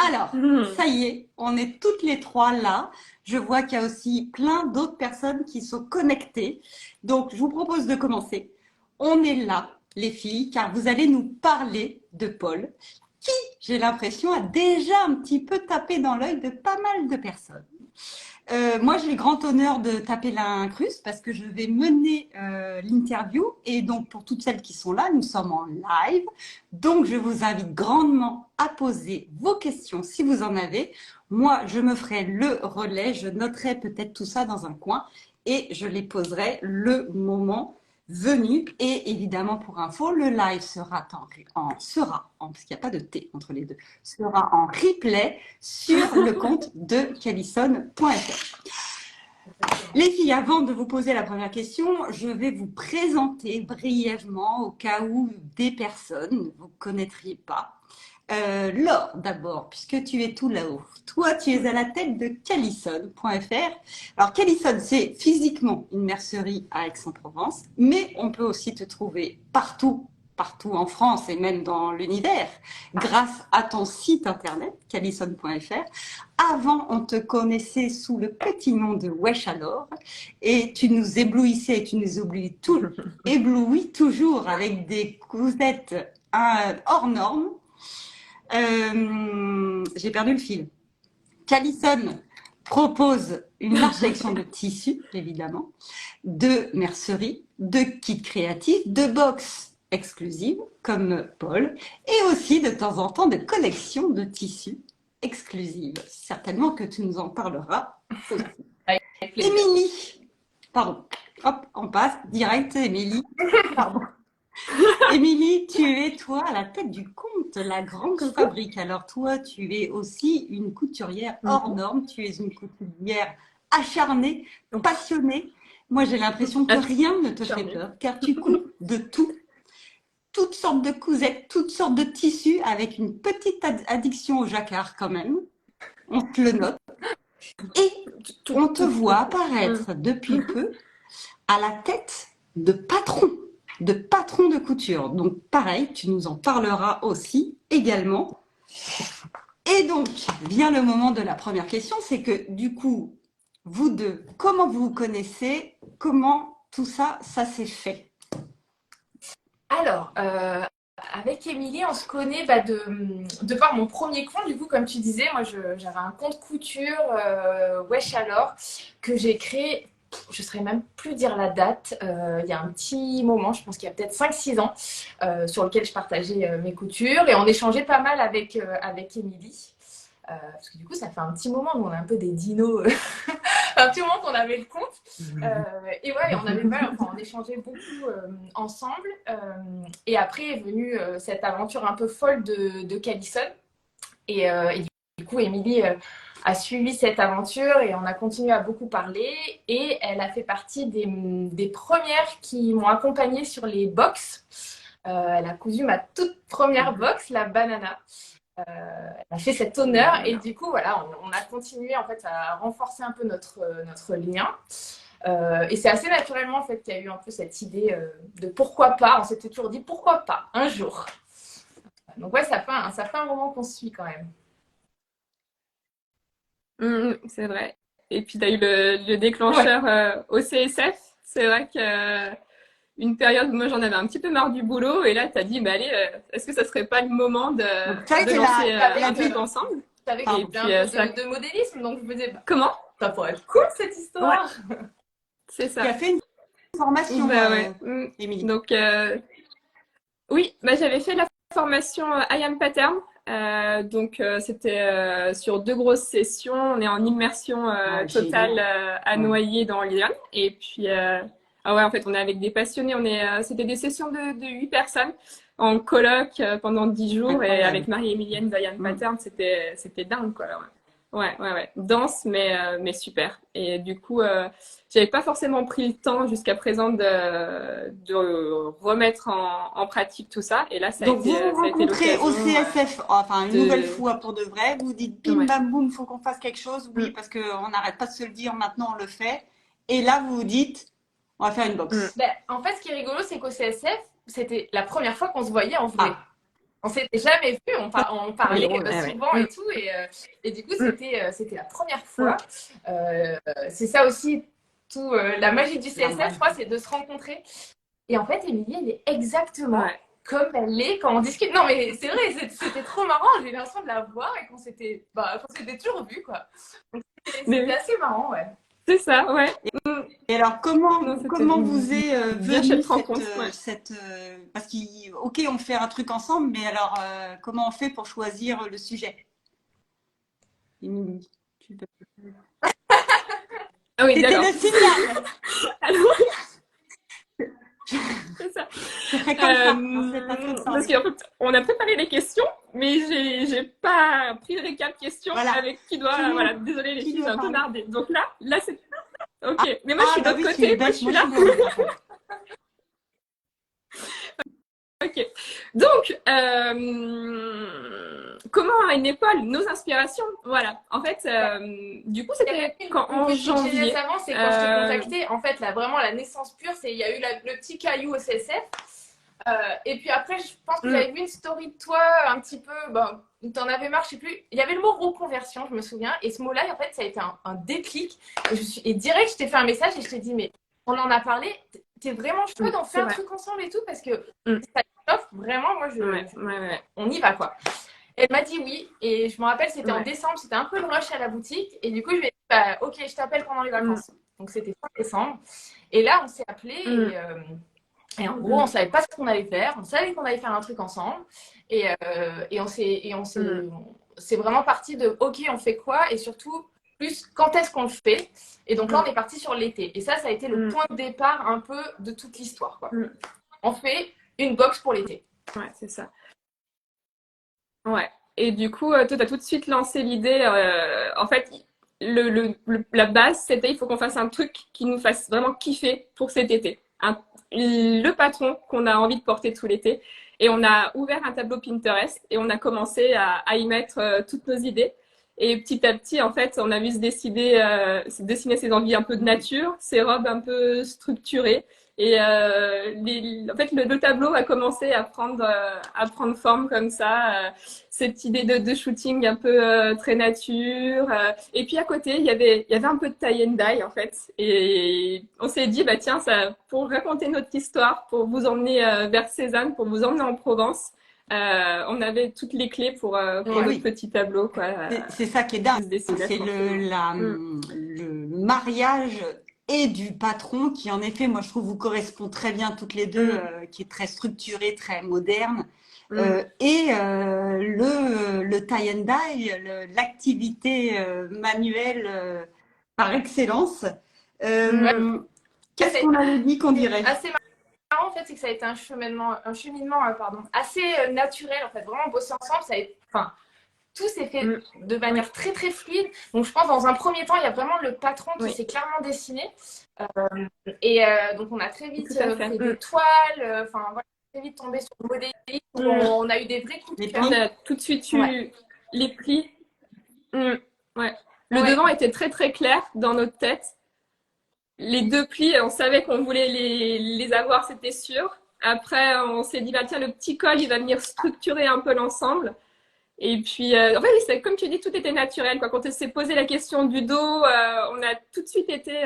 Alors, ça y est, on est toutes les trois là. Je vois qu'il y a aussi plein d'autres personnes qui sont connectées. Donc, je vous propose de commencer. On est là, les filles, car vous allez nous parler de Paul, qui, j'ai l'impression, a déjà un petit peu tapé dans l'œil de pas mal de personnes. Moi, j'ai le grand honneur de taper l'incruste parce que je vais mener l'interview. Et donc, pour toutes celles qui sont là, nous sommes en live. Donc, je vous invite grandement à poser vos questions si vous en avez. Moi, je me ferai le relais. Je noterai peut-être tout ça dans un coin et je les poserai le moment venu. Et évidemment, pour info, le live parce qu'il n'y a pas de T entre les deux, sera en replay sur le compte de Callison.fr. Les filles, avant de vous poser la première question, je vais vous présenter brièvement au cas où des personnes ne vous connaîtriez pas. Laure, d'abord, puisque tu es tout là-haut. Toi, tu es à la tête de Callison.fr. Alors, Callison, c'est physiquement une mercerie à Aix-en-Provence, mais on peut aussi te trouver partout en France et même dans l'univers, grâce à ton site internet, Callison.fr. Avant, on te connaissait sous le petit nom de Wesh alors, et tu nous éblouissais et tu nous éblouis toujours avec des cousettes hors normes. J'ai perdu le fil. Callison propose une large sélection de tissus, évidemment, de mercerie, de kits créatifs, de box exclusives, comme Paul, et aussi de temps en temps de collections de tissus exclusives. Certainement que tu nous en parleras aussi. Émilie, pardon, hop, on passe direct, Émilie, pardon. Émilie, tu es, toi, à la tête du compte La Grande Fabrique. Alors, toi, tu es aussi une couturière hors norme. Tu es une couturière acharnée, passionnée. Moi, j'ai l'impression que rien ne te fait peur, car tu coupes de tout. Toutes sortes de cousettes, toutes sortes de tissus, avec une petite addiction au jacquard quand même. On te le note. Et on te voit apparaître depuis peu à la tête de patron de couture. Donc pareil, tu nous en parleras aussi également. Et donc, vient le moment de la première question, c'est que du coup, vous deux, comment vous vous connaissez? Comment tout ça, ça s'est fait? Alors, avec Émilie, on se connaît de par mon premier compte. Du coup, comme tu disais, moi, j'avais un compte couture, Wesh alors, que j'ai créé, je ne saurais même plus dire la date, il y a un petit moment, je pense qu'il y a peut-être 5-6 ans, sur lequel je partageais mes coutures et on échangeait pas mal avec Émilie. Parce que du coup, ça fait un petit moment, nous on est un peu des dinos, un petit moment qu'on avait le compte. Et ouais, on échangeait beaucoup ensemble. Et après est venue cette aventure un peu folle de Callison. Et du coup, Émilie a suivi cette aventure et on a continué à beaucoup parler. Et elle a fait partie des premières qui m'ont accompagnée sur les box. Elle a cousu ma toute première box, la banana. Elle a fait cet honneur et du coup voilà on a continué en fait à renforcer un peu notre lien et c'est assez naturellement en fait qu'il y a eu un peu cette idée de pourquoi pas, on s'était toujours dit pourquoi pas un jour, donc ouais ça fait un moment qu'on se suit quand même. C'est vrai. Et puis, tu as eu le déclencheur au CSF. C'est vrai que une période où moi j'en avais un petit peu marre du boulot et là tu as dit bah allez est-ce que ça serait pas le moment de lancer un truc ensemble. Tu avais un peu de modélisme donc je me disais comment ça pourrait être cool cette histoire. C'est ça. Tu as fait une formation, Émilie. Donc oui, j'avais fait la formation I Am Pattern. Donc c'était sur 2 grosses sessions. On est en immersion totale à Noyer dans l'Yonne. Et puis ah ouais, en fait, on est avec des passionnés. C'était des sessions de 8 personnes en colloque pendant 10 jours. Incroyable. Et avec Marie-Émilienne d'I Am Pattern, c'était dingue quoi. Ouais. Danse, mais super. Et du coup, j'avais pas forcément pris le temps jusqu'à présent de remettre en pratique tout ça. Et là, ça donc a été, vous vous rencontrez au CSF, enfin une nouvelle fois pour de vrai. Vous dites bim bam boum, faut qu'on fasse quelque chose. Oui, parce qu'on n'arrête pas de se le dire. Maintenant, on le fait. Et là, vous vous dites, on va faire une box. En fait, ce qui est rigolo, c'est qu'au CSF, c'était la première fois qu'on se voyait en vrai. On s'était jamais vu, on parlait drôle, ouais. souvent et tout, et du coup c'était la première fois. C'est ça aussi, tout la magie du CSF, je crois, c'est de se rencontrer. Et en fait, Émilie, elle est exactement comme elle est quand on discute. Non, mais c'est vrai, c'était trop marrant. J'ai eu l'impression de la voir et qu'on s'était toujours vu, quoi. Donc, c'était assez marrant, ouais. C'est ça, ouais. Et alors, comment vous est bien venue cette rencontre, parce ok, on fait un truc ensemble, mais alors, comment on fait pour choisir le sujet? Émilie, tu peux... Ah oui, C'était d'accord. le signal! Alors, c'est ça. C'est fait comme ça. On s'est pas fait sans Parce qu'en fait, on a préparé les questions, mais j'ai pas pris le récap questions Voilà. avec qui doit. Voilà, désolé les filles, j'ai un peu nardé. Donc là c'est. Ok. Mais moi je suis de l'autre côté, moi je suis là. Ok. Donc, comment est née Paul? Nos inspirations. Voilà. En fait, du coup, c'était en janvier. Avant, c'est quand je t'ai contacté. En fait, là, vraiment, la naissance pure, c'est il y a eu le petit caillou au CSF. Et puis après, je pense que j'avais vu une story de toi un petit peu. Bon, t'en avais marre, je sais plus. Il y avait le mot reconversion, je me souviens. Et ce mot-là, en fait, ça a été un déclic. Et direct, je t'ai fait un message et je t'ai dit, mais on en a parlé. T'es vraiment chaud d'en faire un truc ensemble et tout parce que ça t'offre vraiment. Moi, on y va, quoi. Elle m'a dit oui. Et je me rappelle, c'était en décembre. C'était un peu le rush à la boutique. Et du coup, je lui ai dit, bah, ok, je t'appelle pendant les vacances. Donc, c'était fin décembre. Et là, on s'est appelé et en gros, on savait pas ce qu'on allait faire. On savait qu'on allait faire un truc ensemble. Et c'est vraiment parti de OK, on fait quoi? Et surtout, plus quand est-ce qu'on le fait? Et donc là, on est parti sur l'été. Et ça a été le point de départ un peu de toute l'histoire, quoi. On fait une box pour l'été. Ouais, c'est ça. Ouais. Et du coup, toi, tu as tout de suite lancé l'idée. En fait, la base, c'était il faut qu'on fasse un truc qui nous fasse vraiment kiffer pour cet été. Le patron qu'on a envie de porter tout l'été. Et on a ouvert un tableau Pinterest et on a commencé à y mettre toutes nos idées. Et petit à petit, en fait, on a vu se dessiner ses envies un peu de nature, ses robes un peu structurées. Et en fait, le tableau a commencé à prendre forme comme ça. Cette idée de shooting un peu très nature. Et puis à côté, il y avait un peu de tie and dye en fait. Et on s'est dit, bah tiens, ça, pour raconter notre histoire, pour vous emmener vers Cézanne, pour vous emmener en Provence, on avait toutes les clés pour notre petit tableau, quoi. C'est ça qui est dingue. C'est le mariage et du patron qui, en effet, moi je trouve vous correspond très bien toutes les deux, qui est très structuré, très moderne. Et le tie and dye, l'activité manuelle par excellence. Qu'est-ce qu'on avait dit qu'on dirait? Assez marrant en fait, c'est que ça a été un cheminement assez naturel en fait, vraiment bosser ensemble. Tout s'est fait de manière très très fluide. Donc je pense dans un premier temps, il y a vraiment le patron qui s'est clairement dessiné. Donc on a très vite fait des toiles. Voilà, très vite tombé sur le modélisme. On a eu des vrais coups de cœur. On a tout de suite eu les plis. Ouais. Le devant était très très clair dans notre tête. Les deux plis, on savait qu'on voulait les avoir, c'était sûr. Après, on s'est dit, bah, tiens, le petit col, il va venir structurer un peu l'ensemble. Et puis, en fait, oui, comme tu dis, tout était naturel, quoi. Quand on s'est posé la question du dos, on a tout de suite été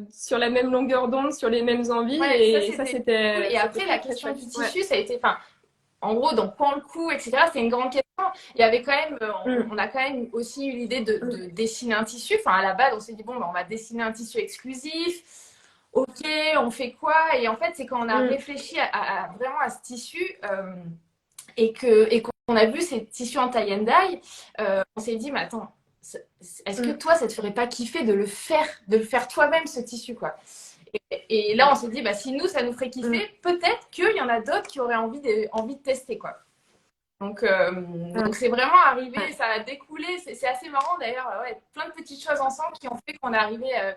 sur la même longueur d'onde, sur les mêmes envies. Et ça, c'était cool. Et après, la question du tissu, ça a été, en gros, donc quand le cou, etc., c'est une grande question. Il y avait quand même, on a quand même aussi eu l'idée de dessiner un tissu. À la base, on s'est dit, bon, on va dessiner un tissu exclusif. Ok, on fait quoi? Et en fait, c'est quand on a réfléchi vraiment à ce tissu et qu'on a vu ces tissus en tie and dye, on s'est dit, mais attends, est-ce que toi, ça te ferait pas kiffer de le faire toi-même, ce tissu, quoi? Et là, on s'est dit, bah, si nous, ça nous ferait kiffer, peut-être qu'il y en a d'autres qui auraient envie de tester, quoi. Donc c'est vraiment arrivé, ça a découlé, c'est assez marrant d'ailleurs, plein de petites choses ensemble qui ont fait qu'on est arrivé à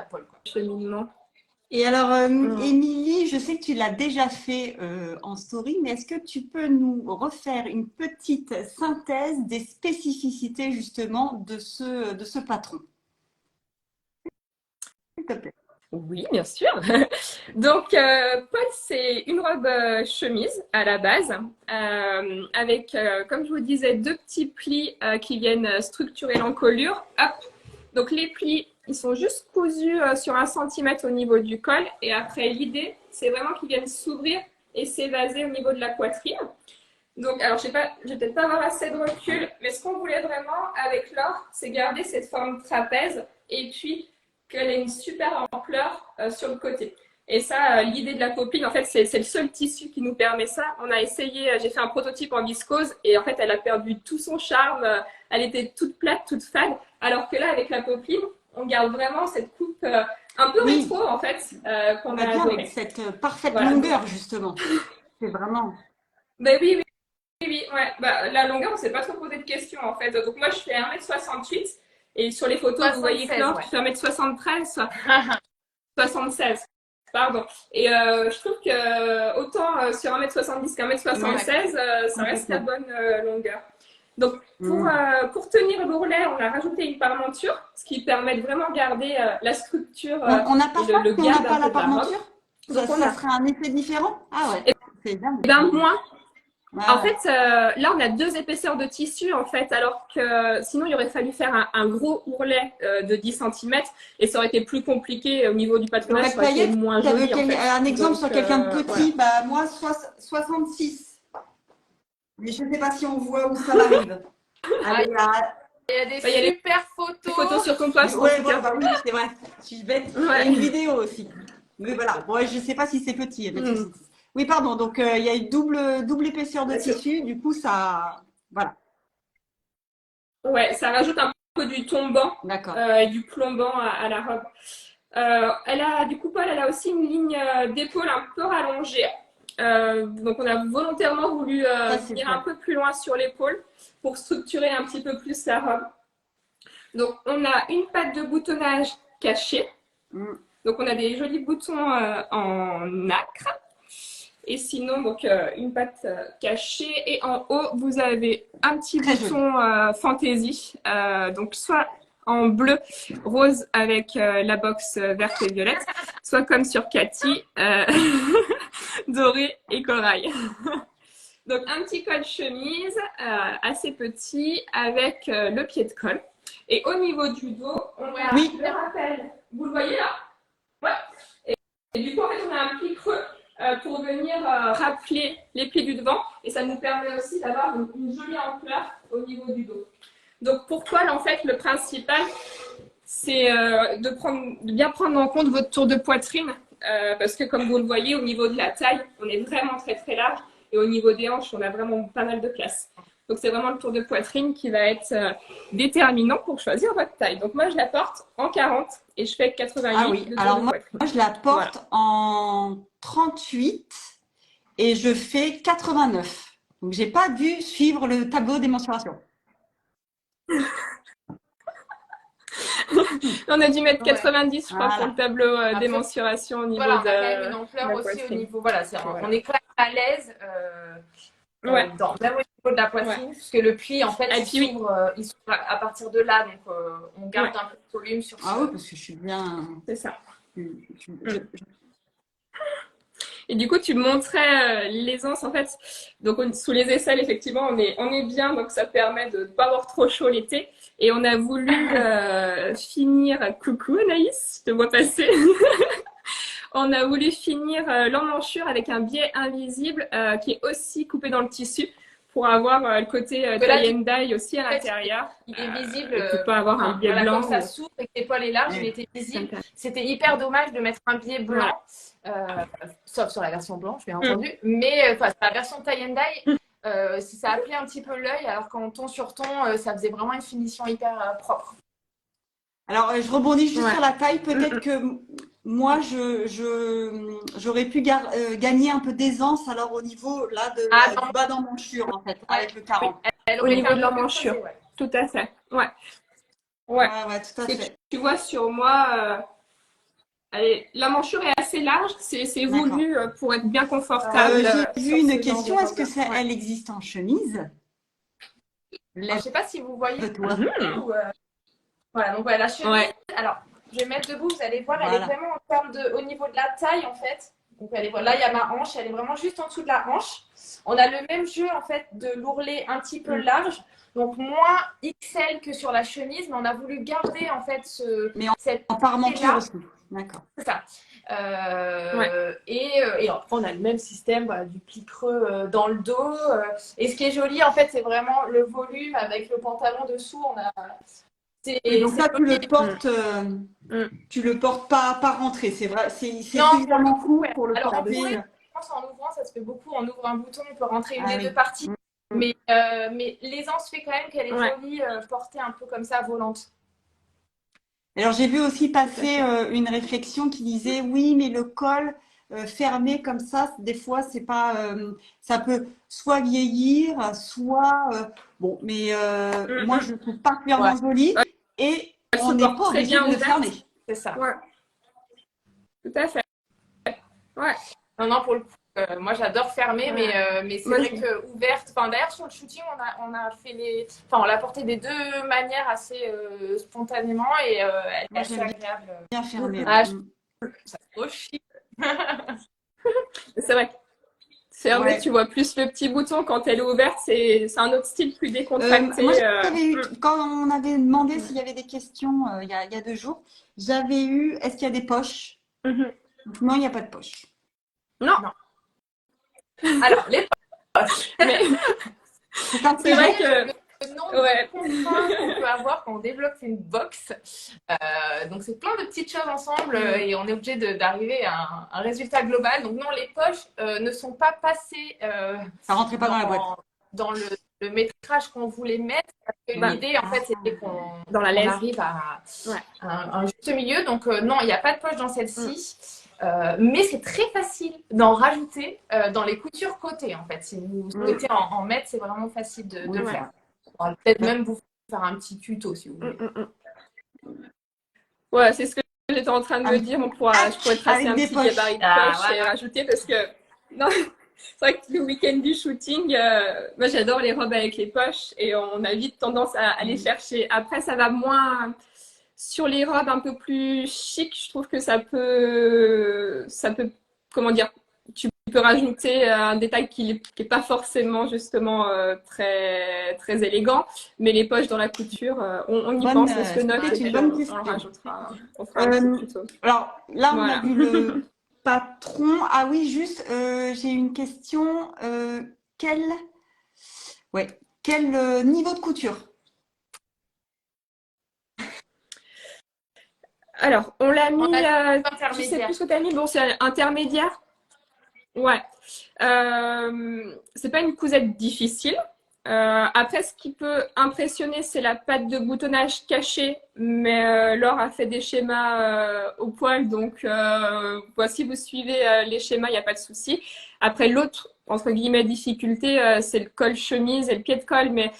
Paul, quoi. Cheminement. Et alors, Émilie, je sais que tu l'as déjà fait en story, mais est-ce que tu peux nous refaire une petite synthèse des spécificités justement de ce patron? S'il te plaît. Oui, bien sûr. Donc, Paul, c'est une robe chemise à la base, avec, comme je vous disais, deux petits plis qui viennent structurer l'encolure. Hop. Donc, les plis, ils sont juste cousus sur 1 centimètre au niveau du col. Et après, l'idée, c'est vraiment qu'ils viennent s'ouvrir et s'évaser au niveau de la poitrine. Donc, alors, je sais pas, je vais peut-être pas avoir assez de recul, mais ce qu'on voulait vraiment avec l'or, c'est garder cette forme trapèze et puis qu'elle ait une super ampleur sur le côté. Et ça, l'idée de la popeline, en fait, c'est le seul tissu qui nous permet ça. On a essayé, j'ai fait un prototype en viscose et en fait, elle a perdu tout son charme. Elle était toute plate, toute fade. Alors que là, avec la popeline, on garde vraiment cette coupe un peu Oui, rétro, en fait, qu'on va a bien avec adorée. cette parfaite Voilà. longueur, justement. C'est vraiment… Ben oui, oui, oui, ouais. Bah, la longueur, on ne s'est pas trop posé de questions, en fait. Donc moi, je fais 1m68 et sur les photos, vous voyez que 76, Laure, ouais. tu fais 1m73, 76. Pardon. Et je trouve que autant sur 1m70 qu'1m76, ça reste la complètement. bonne longueur. Donc, Mm. pour tenir l'ourlet, on a rajouté une parmenture, ce qui permet de vraiment garder la structure On n'a pas et ça le si on n'a garde un pas la peu de la robe. parmenture? Donc, on Ça a. serait un effet différent? Ah ouais, Et c'est dingue. ben, moins. En Ah ouais. fait, là, on a 2 épaisseurs de tissu, en fait, alors que sinon, il aurait fallu faire un gros ourlet de 10 centimètres et ça aurait été plus compliqué au niveau du Il y patronage, aurait ça aurait été Payette, moins tu avais joli, en fait. un exemple Donc, sur quelqu'un de voilà. petit, bah moi 66. Mais je ne sais pas si on voit où ça m'arrive. Ah, Allez, là. il y a des Bah, il y a super des photos photos. sur ton poste, en Ouais, tout bon, cas. bah oui, c'est vrai. Je suis bête. Et Ouais. une vidéo aussi. Mais voilà, bon, je ne sais pas si c'est petit. Mais Mm. oui, pardon. Donc, il y a une double épaisseur de tissu. Du coup, ça. Voilà, Ouais, ça rajoute un peu du tombant d'accord. et du plombant à la robe. Du coup, Paul, elle a aussi une ligne d'épaule un peu rallongée. Donc, on a volontairement voulu Ça, c'est venir un chouette. peu plus loin sur l'épaule pour structurer un petit peu plus la robe. Donc, on a une patte de boutonnage cachée. Mm. Donc, on a des jolis boutons en nacre. Et sinon, donc, une patte cachée. Et en haut, vous avez un petit Très bouton fantaisie. Donc, soit en bleu, rose avec la box verte et violette, soit comme sur Cathy, doré et corail. Donc, un petit col chemise assez petit avec le pied de colle. Et au niveau du dos, on a Oui. le rappel. Vous le voyez là? Ouais. Et du coup, en fait, on a un pli creux pour venir rappeler les plis du devant. Et ça nous permet aussi d'avoir une jolie ampleur au niveau du dos. Donc, pour Toile, en fait, le principal, c'est de bien prendre en compte votre tour de poitrine. Parce que, comme vous le voyez, au niveau de la taille, on est vraiment très, très large. Et au niveau des hanches, on a vraiment pas mal de place. Donc, c'est vraiment le tour de poitrine qui va être déterminant pour choisir votre taille. Donc, moi, je la porte en 40 et je fais 88 Ah oui, de tour alors de moi, poitrine. je la porte en 38 et je fais 89. Donc, j'ai pas dû suivre le tableau des mensurations. On a dû mettre Ouais. 90, je crois, pour Voilà. le tableau des Après, mensurations au niveau voilà, on a de quand même une la ampleur aussi au poitrine. niveau. Voilà, Voilà. on est quand même à l'aise Ouais, même au niveau de la ouais. poitrine, puisque le pli, en fait, Et puis oui, il s'ouvre à partir de là. Donc, on garde ouais, un peu de volume sur Ah oui, parce que je suis bien. c'est ça. je- Mm. Et du coup, tu montrais l'aisance, en fait. Donc, sous les aisselles, effectivement, on est bien, donc ça permet de ne pas avoir trop chaud l'été. Et on a voulu finir, coucou Anaïs, je te vois passer. On a voulu finir l'emmanchure avec un biais invisible qui est aussi coupé dans le tissu pour avoir le côté tie and dye aussi à l'intérieur. Il est visible. Et pour pas avoir un biais Voilà, blanc. comme ça s'ouvre et que l'épaule est large, il était visible. C'était hyper dommage de mettre un biais blanc, sauf sur la version blanche, bien entendu. Mais sur la version tie and dye, si ça appelait un petit peu l'œil, alors qu'en ton sur ton, ça faisait vraiment une finition hyper propre. Alors, je rebondis juste Ouais. sur la taille. Peut-être que moi, j'aurais pu gagner un peu d'aisance alors au niveau là du bas d'emmanchure en fait, avec le 40. Elle Au aurait niveau été de un peu plus l'emmanchure. creusée, ouais. Tout à fait. Ouais. Ouais, Ouais. ouais, tout à Parce que fait. tu vois sur moi, l'emmanchure est assez large. C'est D'accord. voulu pour être bien confortable J'ai vu sur une ce genre de question. Est-ce que robe. Ouais. elle existe en chemise? Alors, je ne sais pas si vous voyez. Lève-toi. Voilà, donc voilà, la chemise. Ouais. Alors, Je vais mettre debout, vous allez voir, elle Voilà. est vraiment en termes au niveau de la taille en fait. Donc allez voir, là il y a ma hanche, elle est vraiment juste en dessous de la hanche. On a le même jeu en fait de l'ourlet un petit peu large, donc moins XL que sur la chemise, mais on a voulu garder en fait Mais cette en parmenture là. aussi. D'accord. C'est ça. Et après, on a le même système, voilà, du pli creux dans le dos. Et ce qui est joli, en fait, c'est vraiment le volume avec le pantalon dessous. Oui, donc là, Mm. tu le portes pas rentré. C'est vrai, c'est Non, suffisamment court ouais. pour le Alors, on porter. pourrait, je pense, en ouvrant, ça se fait beaucoup. On ouvre un bouton, on peut rentrer une Ah des oui. deux parties. Mm. Mais l'aisance fait quand même qu'elle est Ouais. jolie, portée un peu comme ça, volante. Alors, j'ai vu aussi passer une réflexion qui disait, oui, mais le col fermé comme ça, des fois, c'est pas, ça peut soit vieillir, soit, bon, mais moi, je le trouve particulièrement joli Ouais. et Elle on se n'est porte pas très obligé bien de le ouverte. fermer. C'est ça. Ouais, tout à fait. Ouais. Non, pour le coup, moi j'adore fermer, Ouais. mais c'est Moi, vrai que ouverte. Enfin, d'ailleurs, sur le shooting, on a fait on l'a porté des deux manières assez spontanément et elle est Moi, assez j'aime agréable. bien fermer. Ah, Mm. ça se trop chic. c'est vrai que fermée, Ouais. tu vois plus le petit bouton. Quand elle est ouverte, c'est un autre style plus décontracté. Moi, j'avais eu, quand on avait demandé s'il y avait des questions il y a 2 jours, j'avais eu, est-ce qu'il y a des poches? Mhm. Non, il n'y a pas de poche. Non. Alors, les poches. Mais C'est un c'est vrai piège. que Le nombre ouais. de contraintes qu'on peut avoir quand on développe une box. Donc, c'est plein de petites choses ensemble et on est obligé d'arriver à un résultat global. Donc, non, les poches ne sont pas passées Ça rentrait pas dans la boîte. dans le métrage qu'on voulait mettre. Parce que Bah, l'idée, en fait, c'était dans la qu'on laisse. arrive à Ouais. un juste milieu. Donc, non, il n'y a pas de poche dans celle-ci. Mais c'est très facile d'en rajouter dans les coutures côté, en fait. Si vous souhaitez en mettre, c'est vraiment facile de le Ouais. faire. On va peut-être même vous faire un petit tuto si vous voulez. Ouais, c'est ce que j'étais en train de me dire. Je pourrais tracer avec un des petit poches. gabarit de Ah, poche et voilà. rajouter parce que non, c'est vrai que le week-end du shooting, moi j'adore les robes avec les poches et on a vite tendance à aller chercher. Après, ça va moins sur les robes un peu plus chic. Je trouve que ça peut, comment dire, tu peux rajouter un détail qui est pas forcément justement très très élégant, mais les poches dans la couture, on y pense, on se le note et C'est une puis bonne on question. le rajoutera, on fera un petit tuto. Alors là, on a Voilà. vu le patron. Ah oui, juste, j'ai une question. Quel niveau de couture? Alors, on l'a mis, On a je sais intermédiaire. plus ce que tu as mis, bon, c'est intermédiaire. Ouais. C'est pas une cousette difficile. Après, ce qui peut impressionner, c'est la patte de boutonnage cachée, mais Laure a fait des schémas au poil, donc voici, vous suivez les schémas, il n'y a pas de souci. Après, l'autre, entre guillemets, difficulté, c'est le col chemise et le pied de col, mais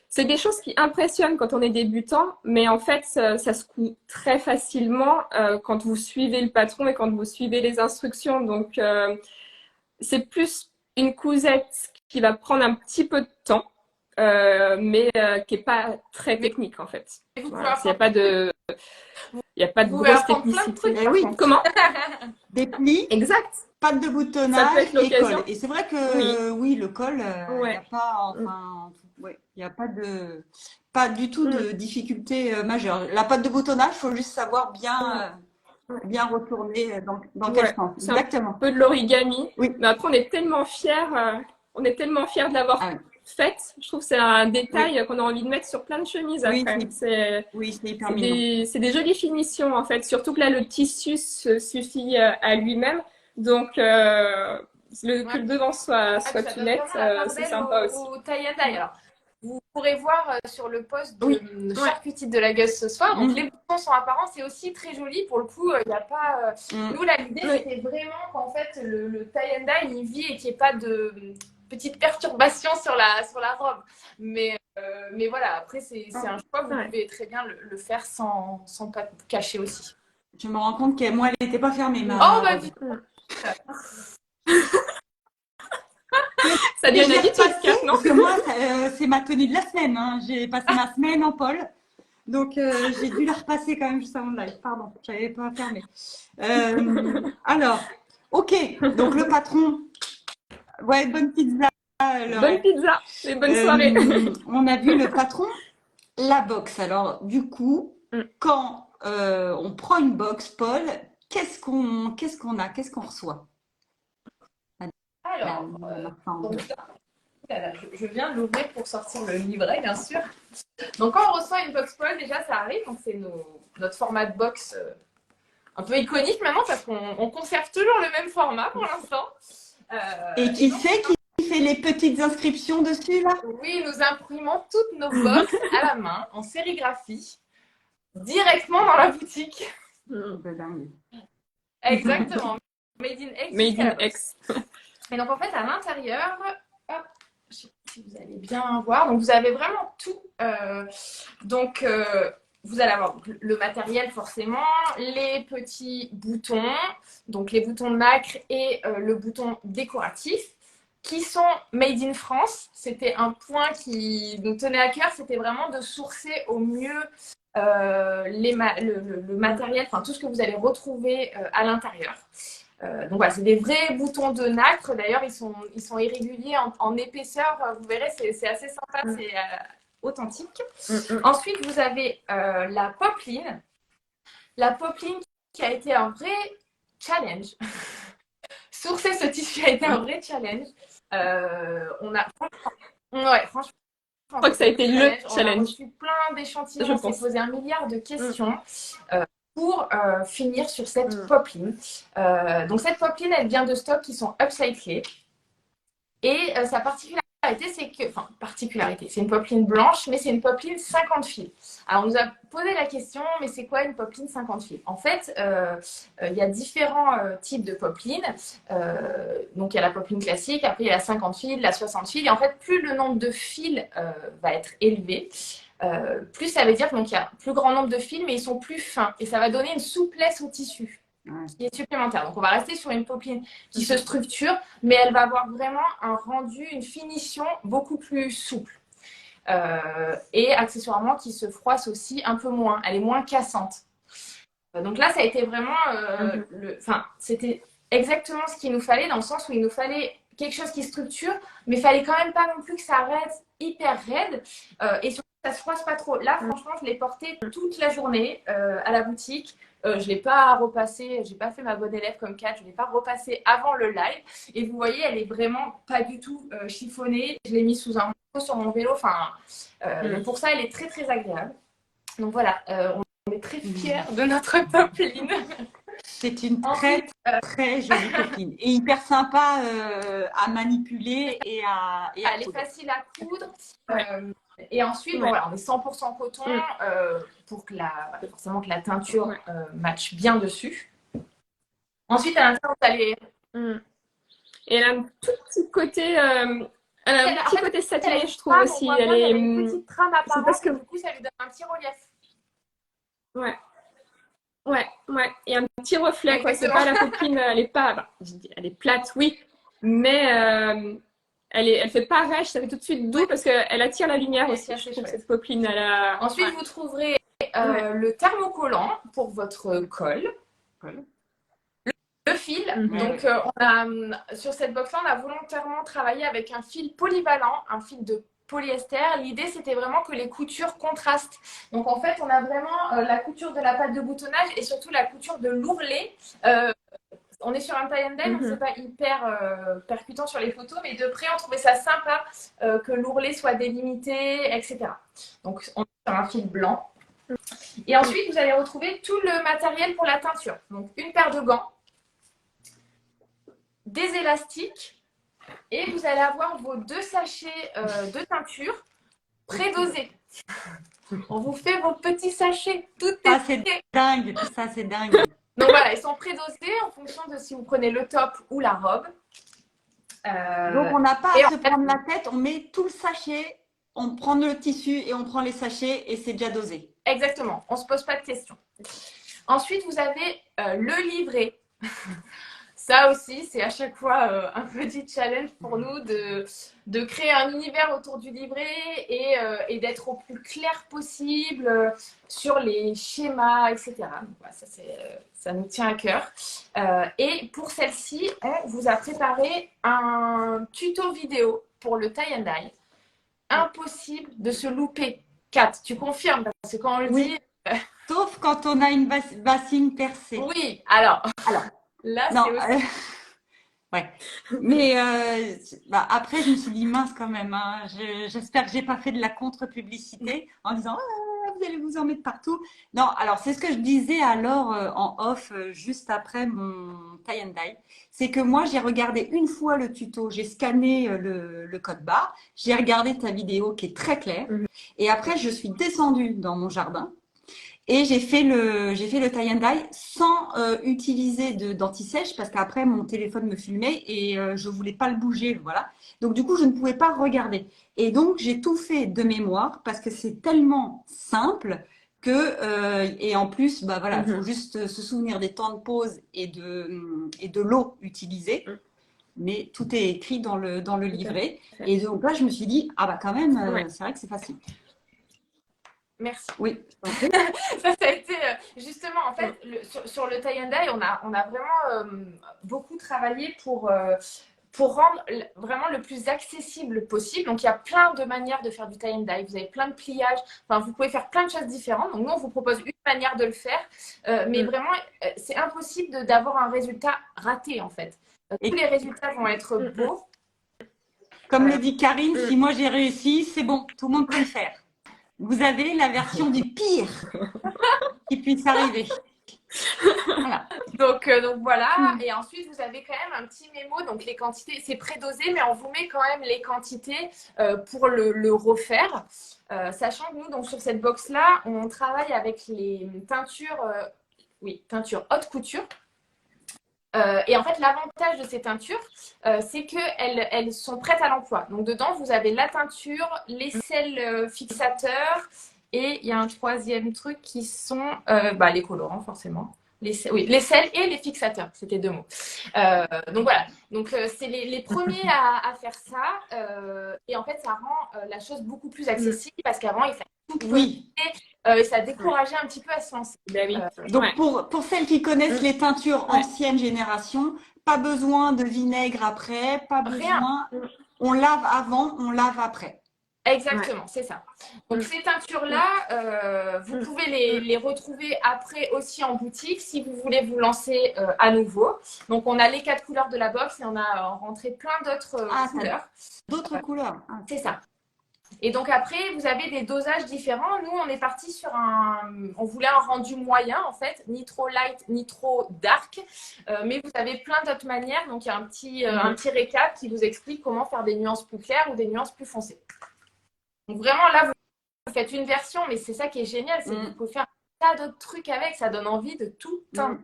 c'est des choses qui impressionnent quand on est débutant, mais en fait, ça se coud très facilement quand vous suivez le patron et quand vous suivez les instructions. Donc, c'est plus une cousette qui va prendre un petit peu de temps, mais qui n'est pas très technique en fait. Voilà, il n'y a pas de Vous pouvez grosse apprendre plein de technicité. trucs. Eh oui, Comment? des plis, Exact. pattes de Ça boutonnage peut être et l'occasion. col. Et c'est vrai que oui, le col, il n'y Ouais. a pas, il y a pas du tout de difficulté majeure. La patte de boutonnage, il faut juste savoir bien retourner dans quel Ouais. sens. C'est un Exactement. peu de l'origami. Oui. Mais après, on est tellement fiers de l'avoir Ah ouais. faite. Je trouve que c'est un détail qu'on a envie de mettre sur plein de chemises Oui, après. c'est hyper mignon. C'est des jolies finitions en fait, surtout que là le tissu se suffit à lui-même, donc que le devant soit Ça tout donne net, vraiment la part c'est belle sympa aussi. au tie and dye. Alors, vous pourrez voir sur le post de Oui. charcutite de la gueule ce soir. Donc, les boutons sont apparents. C'est aussi très joli. Pour le coup, il n'y a pas. Nous, là, l'idée, c'était vraiment qu'en fait, le tie and dye, il vit et qu'il n'y ait pas de petites perturbations sur la robe. Mais voilà, après, c'est un choix. Vous pouvez très bien le faire sans pas cacher aussi. Je me rends compte que moi, elle n'était pas fermée. Oh, bah, ça devient une habitude, repassé, non? parce que moi, c'est ma tenue de la semaine. Hein. J'ai passé ma semaine en pôle. Donc, j'ai dû la repasser quand même juste avant le live. Pardon, je n'avais pas fermé. Alors, ok. Donc, le patron, ouais, bonne pizza. Bonne pizza et bonne soirée. On a vu le patron, la box. Alors, du coup, quand on prend une box, Paul, qu'est-ce qu'on a? Qu'est-ce qu'on reçoit? Alors, donc, je viens de l'ouvrir pour sortir le livret, bien sûr. Donc, quand on reçoit une box Paul, déjà, ça arrive. Donc, c'est notre format de box un peu iconique maintenant parce qu'on conserve toujours le même format pour l'instant. Et qui c'est qui fait les petites inscriptions dessus, là? Oui, nous imprimons toutes nos box à la main, en sérigraphie, directement dans la boutique. C'est dingue. Exactement. Made in X. Made in X. Et donc, en fait, à l'intérieur, hop, je sais pas si vous allez bien voir. Donc, vous avez vraiment tout. Vous allez avoir le matériel, forcément, les petits boutons, donc les boutons de nacre et le bouton décoratif, qui sont made in France. C'était un point qui nous tenait à cœur, c'était vraiment de sourcer au mieux le matériel, enfin tout ce que vous allez retrouver à l'intérieur. Donc voilà, c'est des vrais boutons de nacre. D'ailleurs, ils sont irréguliers en épaisseur. Vous verrez, c'est assez sympa, c'est authentique. Ensuite, vous avez la popeline. La popeline qui a été un vrai challenge. Sourcer ce tissu a été un vrai challenge. Franchement, je crois que ça a été le challenge. On a reçu plein d'échantillons, on s'est posé un milliard de questions pour finir sur cette popeline. Donc cette popeline, elle vient de stocks qui sont upcyclés. Et sa particularité, c'est une popeline blanche, mais c'est une popeline 50 fils. Alors, on nous a posé la question, mais c'est quoi une popeline 50 fils? En fait, il y a différents types de popelines. Donc, il y a la popeline classique, après il y a la 50 fils, la 60 fils. Et en fait, plus le nombre de fils va être élevé, plus ça veut dire qu'il y a plus grand nombre de fils, mais ils sont plus fins. Et ça va donner une souplesse au tissu qui est supplémentaire. Donc, on va rester sur une popeline qui se structure, mais elle va avoir vraiment un rendu, une finition beaucoup plus souple. Et accessoirement, qui se froisse aussi un peu moins. Elle est moins cassante. Donc là, ça a été vraiment... c'était exactement ce qu'il nous fallait, dans le sens où il nous fallait quelque chose qui structure, mais il fallait quand même pas non plus que ça reste hyper raide. Et surtout, ça se froisse pas trop. Là, franchement, je l'ai porté toute la journée à la boutique. Je ne l'ai pas repassé, je n'ai pas fait ma bonne élève comme Kat, je ne l'ai pas repassé avant le live. Et vous voyez, elle est vraiment pas du tout chiffonnée. Je l'ai mis sous un manteau sur mon vélo. Donc pour ça, elle est très très agréable. Donc voilà, on est très fiers de notre popeline. C'est une très très jolie popeline et hyper sympa à manipuler et à elle est facile à coudre. Et ensuite, on est 100% coton pour que forcément que la teinture matche bien dessus. Ensuite, à l'intérieur, vous allez... Et elle a un tout petit côté, côté satiné, je trouve aussi. Elle est une petite trame apparente, parce que du coup, ça lui donne un petit relief. Ouais. Et un petit reflet, quoi. C'est pas la popeline, elle est pas, elle est plate, oui, mais elle fait pas rêche, ça fait tout de suite doux parce qu'elle attire la lumière aussi, je trouve, cette popeline. Ensuite, vous trouverez le thermocollant pour votre colle. Le fil. Donc, sur cette box-là, on a volontairement travaillé avec un fil polyvalent, un fil de polyester. L'idée, c'était vraiment que les coutures contrastent. Donc, en fait, on a vraiment la couture de la pâte de boutonnage et surtout la couture de l'ourlet. On est sur un tie and dye, donc c'est pas hyper percutant sur les photos, mais de près, on trouvait ça sympa que l'ourlet soit délimité, etc. Donc, on est sur un fil blanc. Et ensuite, vous allez retrouver tout le matériel pour la teinture. Donc, une paire de gants, des élastiques, et vous allez avoir vos 2 sachets de teinture prédosés. On vous fait vos petits sachets. Ça, c'est dingue. Ça, c'est dingue. Donc voilà, ils sont prédosés en fonction de si vous prenez le top ou la robe. Donc, on n'a pas à se prendre la tête. On met tout le sachet, on prend le tissu et on prend les sachets et c'est déjà dosé. Exactement. On ne se pose pas de questions. Ensuite, vous avez le livret. ça aussi, c'est à chaque fois un petit challenge pour nous de créer un univers autour du livret et d'être au plus clair possible sur les schémas, etc. Donc, voilà, ça nous tient à cœur. Et pour celle-ci, on vous a préparé un tuto vidéo pour le tie and dye. Impossible de se louper. Kat, tu confirmes? Parce que quand on le dit... Sauf quand on a une bassine percée. Oui, alors là, non, c'est aussi... ouais. Mais après, je me suis dit, mince quand même, hein, j'espère que j'ai pas fait de la contre-publicité en disant, ah, vous allez vous en mettre partout. Non, alors c'est ce que je disais alors en off, juste après mon tie and dye. C'est que moi, j'ai regardé une fois le tuto, j'ai scanné le code barre, j'ai regardé ta vidéo qui est très claire. Et après, je suis descendue dans mon jardin. Et j'ai fait le tie and dye sans utiliser d'anti-sèche parce qu'après mon téléphone me filmait et je voulais pas le bouger, voilà. Donc du coup je ne pouvais pas regarder. Et donc j'ai tout fait de mémoire parce que c'est tellement simple que et en plus bah voilà, faut juste se souvenir des temps de pause et de l'eau utilisée. Mais tout est écrit dans le livret. Et donc là je me suis dit ah bah quand même c'est vrai que c'est facile. Merci. Oui. Ça a été justement en fait sur le tie and dye, on a vraiment beaucoup travaillé pour rendre vraiment le plus accessible possible. Donc il y a plein de manières de faire du tie and dye. Vous avez plein de pliages. Enfin, vous pouvez faire plein de choses différentes. Donc nous on vous propose une manière de le faire, mais vraiment c'est impossible d'avoir un résultat raté en fait. Tous les résultats vont être beaux. Comme le dit Karine, si moi j'ai réussi, c'est bon, tout le monde peut le faire. Vous avez la version du pire qui puisse arriver. Voilà. Donc voilà. Et ensuite, vous avez quand même un petit mémo. Donc les quantités, c'est prédosé, mais on vous met quand même les quantités pour le refaire. Sachant que nous, donc, sur cette box-là, on travaille avec les teintures, teintures haute couture. Et en fait, l'avantage de ces teintures, c'est qu'elles sont prêtes à l'emploi. Donc, dedans, vous avez la teinture, les sels fixateurs et il y a un troisième truc qui sont les colorants, forcément. Les sels et les fixateurs, c'était 2 mots. Donc, voilà. Donc, c'est les premiers à faire ça. Et en fait, ça rend la chose beaucoup plus accessible parce qu'avant, il fallait tout poser. Ça décourageait un petit peu à se lancer. Donc, pour celles qui connaissent les teintures ancienne génération, pas besoin de vinaigre après, pas besoin. On lave avant, on lave après. Exactement, c'est ça. Donc, ces teintures-là, vous pouvez les retrouver après aussi en boutique si vous voulez vous lancer à nouveau. Donc, on a les 4 couleurs de la box et on a rentré plein d'autres couleurs. D'autres couleurs. C'est ça. Et donc après, vous avez des dosages différents. Nous, on est parti sur on voulait un rendu moyen en fait, ni trop light, ni trop dark. Mais vous avez plein d'autres manières. Donc il y a un petit récap qui vous explique comment faire des nuances plus claires ou des nuances plus foncées. Donc vraiment là, vous faites une version, mais c'est ça qui est génial, c'est que vous pouvez faire un tas d'autres trucs avec. Ça donne envie de tout teindre.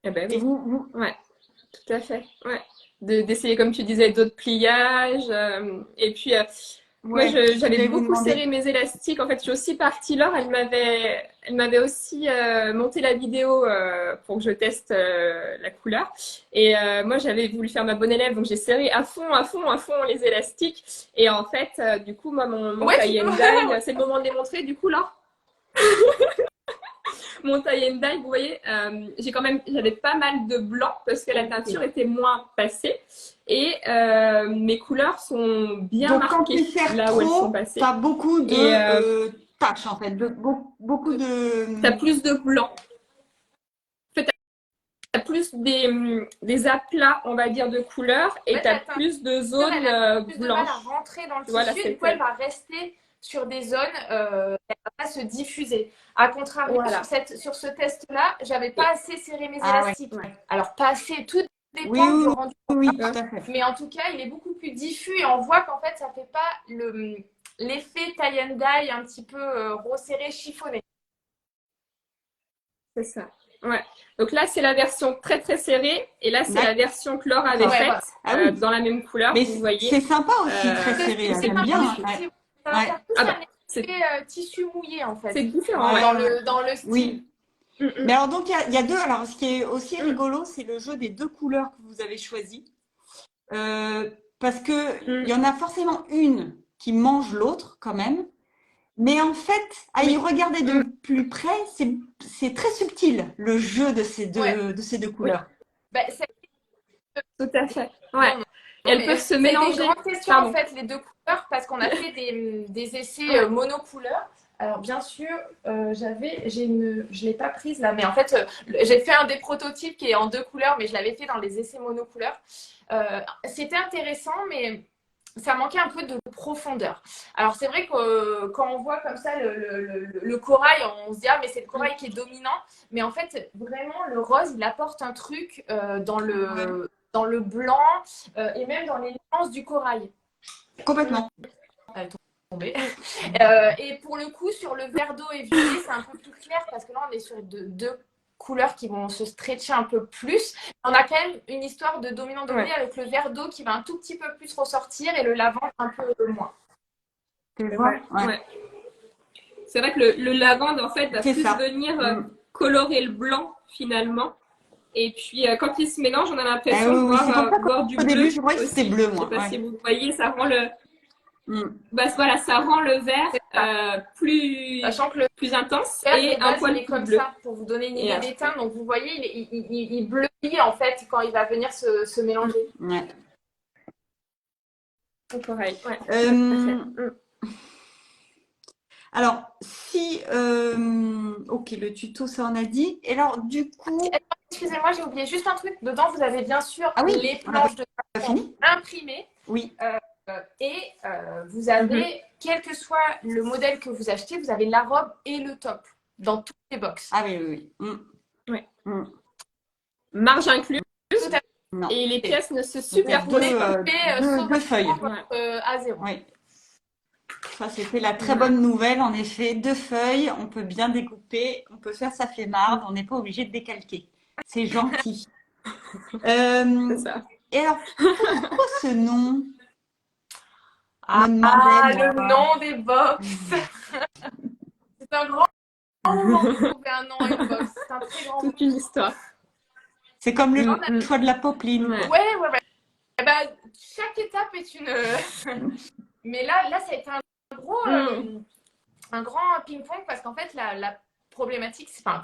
Eh ben oui. Ouais, tout à fait. Ouais. D'essayer, comme tu disais, d'autres pliages. Et puis, moi, j'avais beaucoup serré mes élastiques. En fait, je suis aussi partie. Laure, elle m'avait aussi monté la vidéo pour que je teste la couleur. Et moi, j'avais voulu faire ma bonne élève, donc j'ai serré à fond les élastiques. Et en fait, du coup, moi, mon tie and dye, c'est le moment de les montrer. Du coup, là. Mon tie and dye, vous voyez, j'avais pas mal de blanc parce que la teinture était moins passée et mes couleurs sont bien marquées là où elles sont passées. T'as beaucoup de taches en fait, beaucoup de. T'as plus de blanc. En fait, t'as plus des aplats, on va dire, de couleurs et t'as plus de zones blanches. Elle a plus de mal à rentrer dans le tissu, du coup elle va rester sur des zones, elle va pas se diffuser. À contrario, sur ce test-là, j'avais pas assez serré mes élastiques. Alors pas assez, tout dépend du rendu. Oui, tout à fait. Mais en tout cas, il est beaucoup plus diffus et on voit qu'en fait, ça fait pas l'effet tie and dye un petit peu resserré, chiffonné. C'est ça. Ouais. Donc là, c'est la version très très serrée et là, c'est la version que Laure avait faite dans la même couleur. Mais vous voyez. C'est sympa aussi, très serré. J'aime bien. Ça va faire plus un effet tissu mouillé en fait. C'est différent. Dans le style. Oui. Mais alors, donc, il y a deux. Alors, ce qui est aussi rigolo, c'est le jeu des deux couleurs que vous avez choisies. Parce que il y en a forcément une qui mange l'autre, quand même. Mais en fait, à y regarder de plus près, c'est très subtil, le jeu de ces deux Oui. couleurs. Bah, Tout à fait. Ouais. non, Et elles mais peuvent se c'est mélanger. des grandes questions, Pardon. en fait, les deux couleurs, parce qu'on a fait des essais monocouleurs. Alors, bien sûr, je l'ai pas prise là, mais en fait, j'ai fait un des prototypes qui est en deux couleurs, mais je l'avais fait dans les essais monocouleurs. C'était intéressant, mais ça manquait un peu de profondeur. Alors, c'est vrai que quand on voit comme ça le corail, on se dit, ah, mais c'est le corail qui est dominant. Mais en fait, vraiment, le rose, il apporte un truc dans le blanc et même dans les nuances du corail. Complètement. Elle est tombée. Et pour le coup, sur le vert d'eau et violet, c'est un peu plus clair parce que là, on est sur deux couleurs qui vont se stretcher un peu plus. On a quand même une histoire de dominant-dominé avec le vert d'eau qui va un tout petit peu plus ressortir et le lavande un peu moins. Tu vois? Ouais. C'est vrai que le lavande, en fait, va plus venir colorer le blanc, finalement. Et puis, quand il se mélange, on a l'impression de voir du bleu. Au début, je croyais que aussi. c'était bleu, moi. Je sais pas si vous voyez, ça rend le... voilà, ça rend le vert plus intense et un poil plus bleu. Ça, pour vous donner une idée des teintes. Donc, vous voyez, il bleuit, en fait, quand il va venir se mélanger. Ouais. Pareil. Ouais. Alors, si... ok, le tuto, ça on a dit. Et alors, du coup... Excusez-moi, j'ai oublié juste un truc. Dedans, vous avez bien sûr les planches de imprimées. Oui. Et vous avez, quel que soit le modèle que vous achetez, vous avez la robe et le top dans toutes les box. Ah oui. Marge incluse. Non. Et les pièces ne se superposent pas. Deux feuilles. À zéro. Oui. Ça, c'était la très bonne nouvelle. En effet, deux feuilles, on peut bien découper, on peut faire sa flemmarde, on n'est pas obligé de décalquer. C'est gentil. C'est ça. Et alors, pourquoi ce nom? Le nom des box. C'est un grand moment de trouver un nom à une box. C'est un très grand toute une histoire. C'est comme le choix de la popeline. Ouais. Eh ben, chaque étape est une. Mais là, ça a été un grand ping-pong parce qu'en fait, la problématique, c'est pas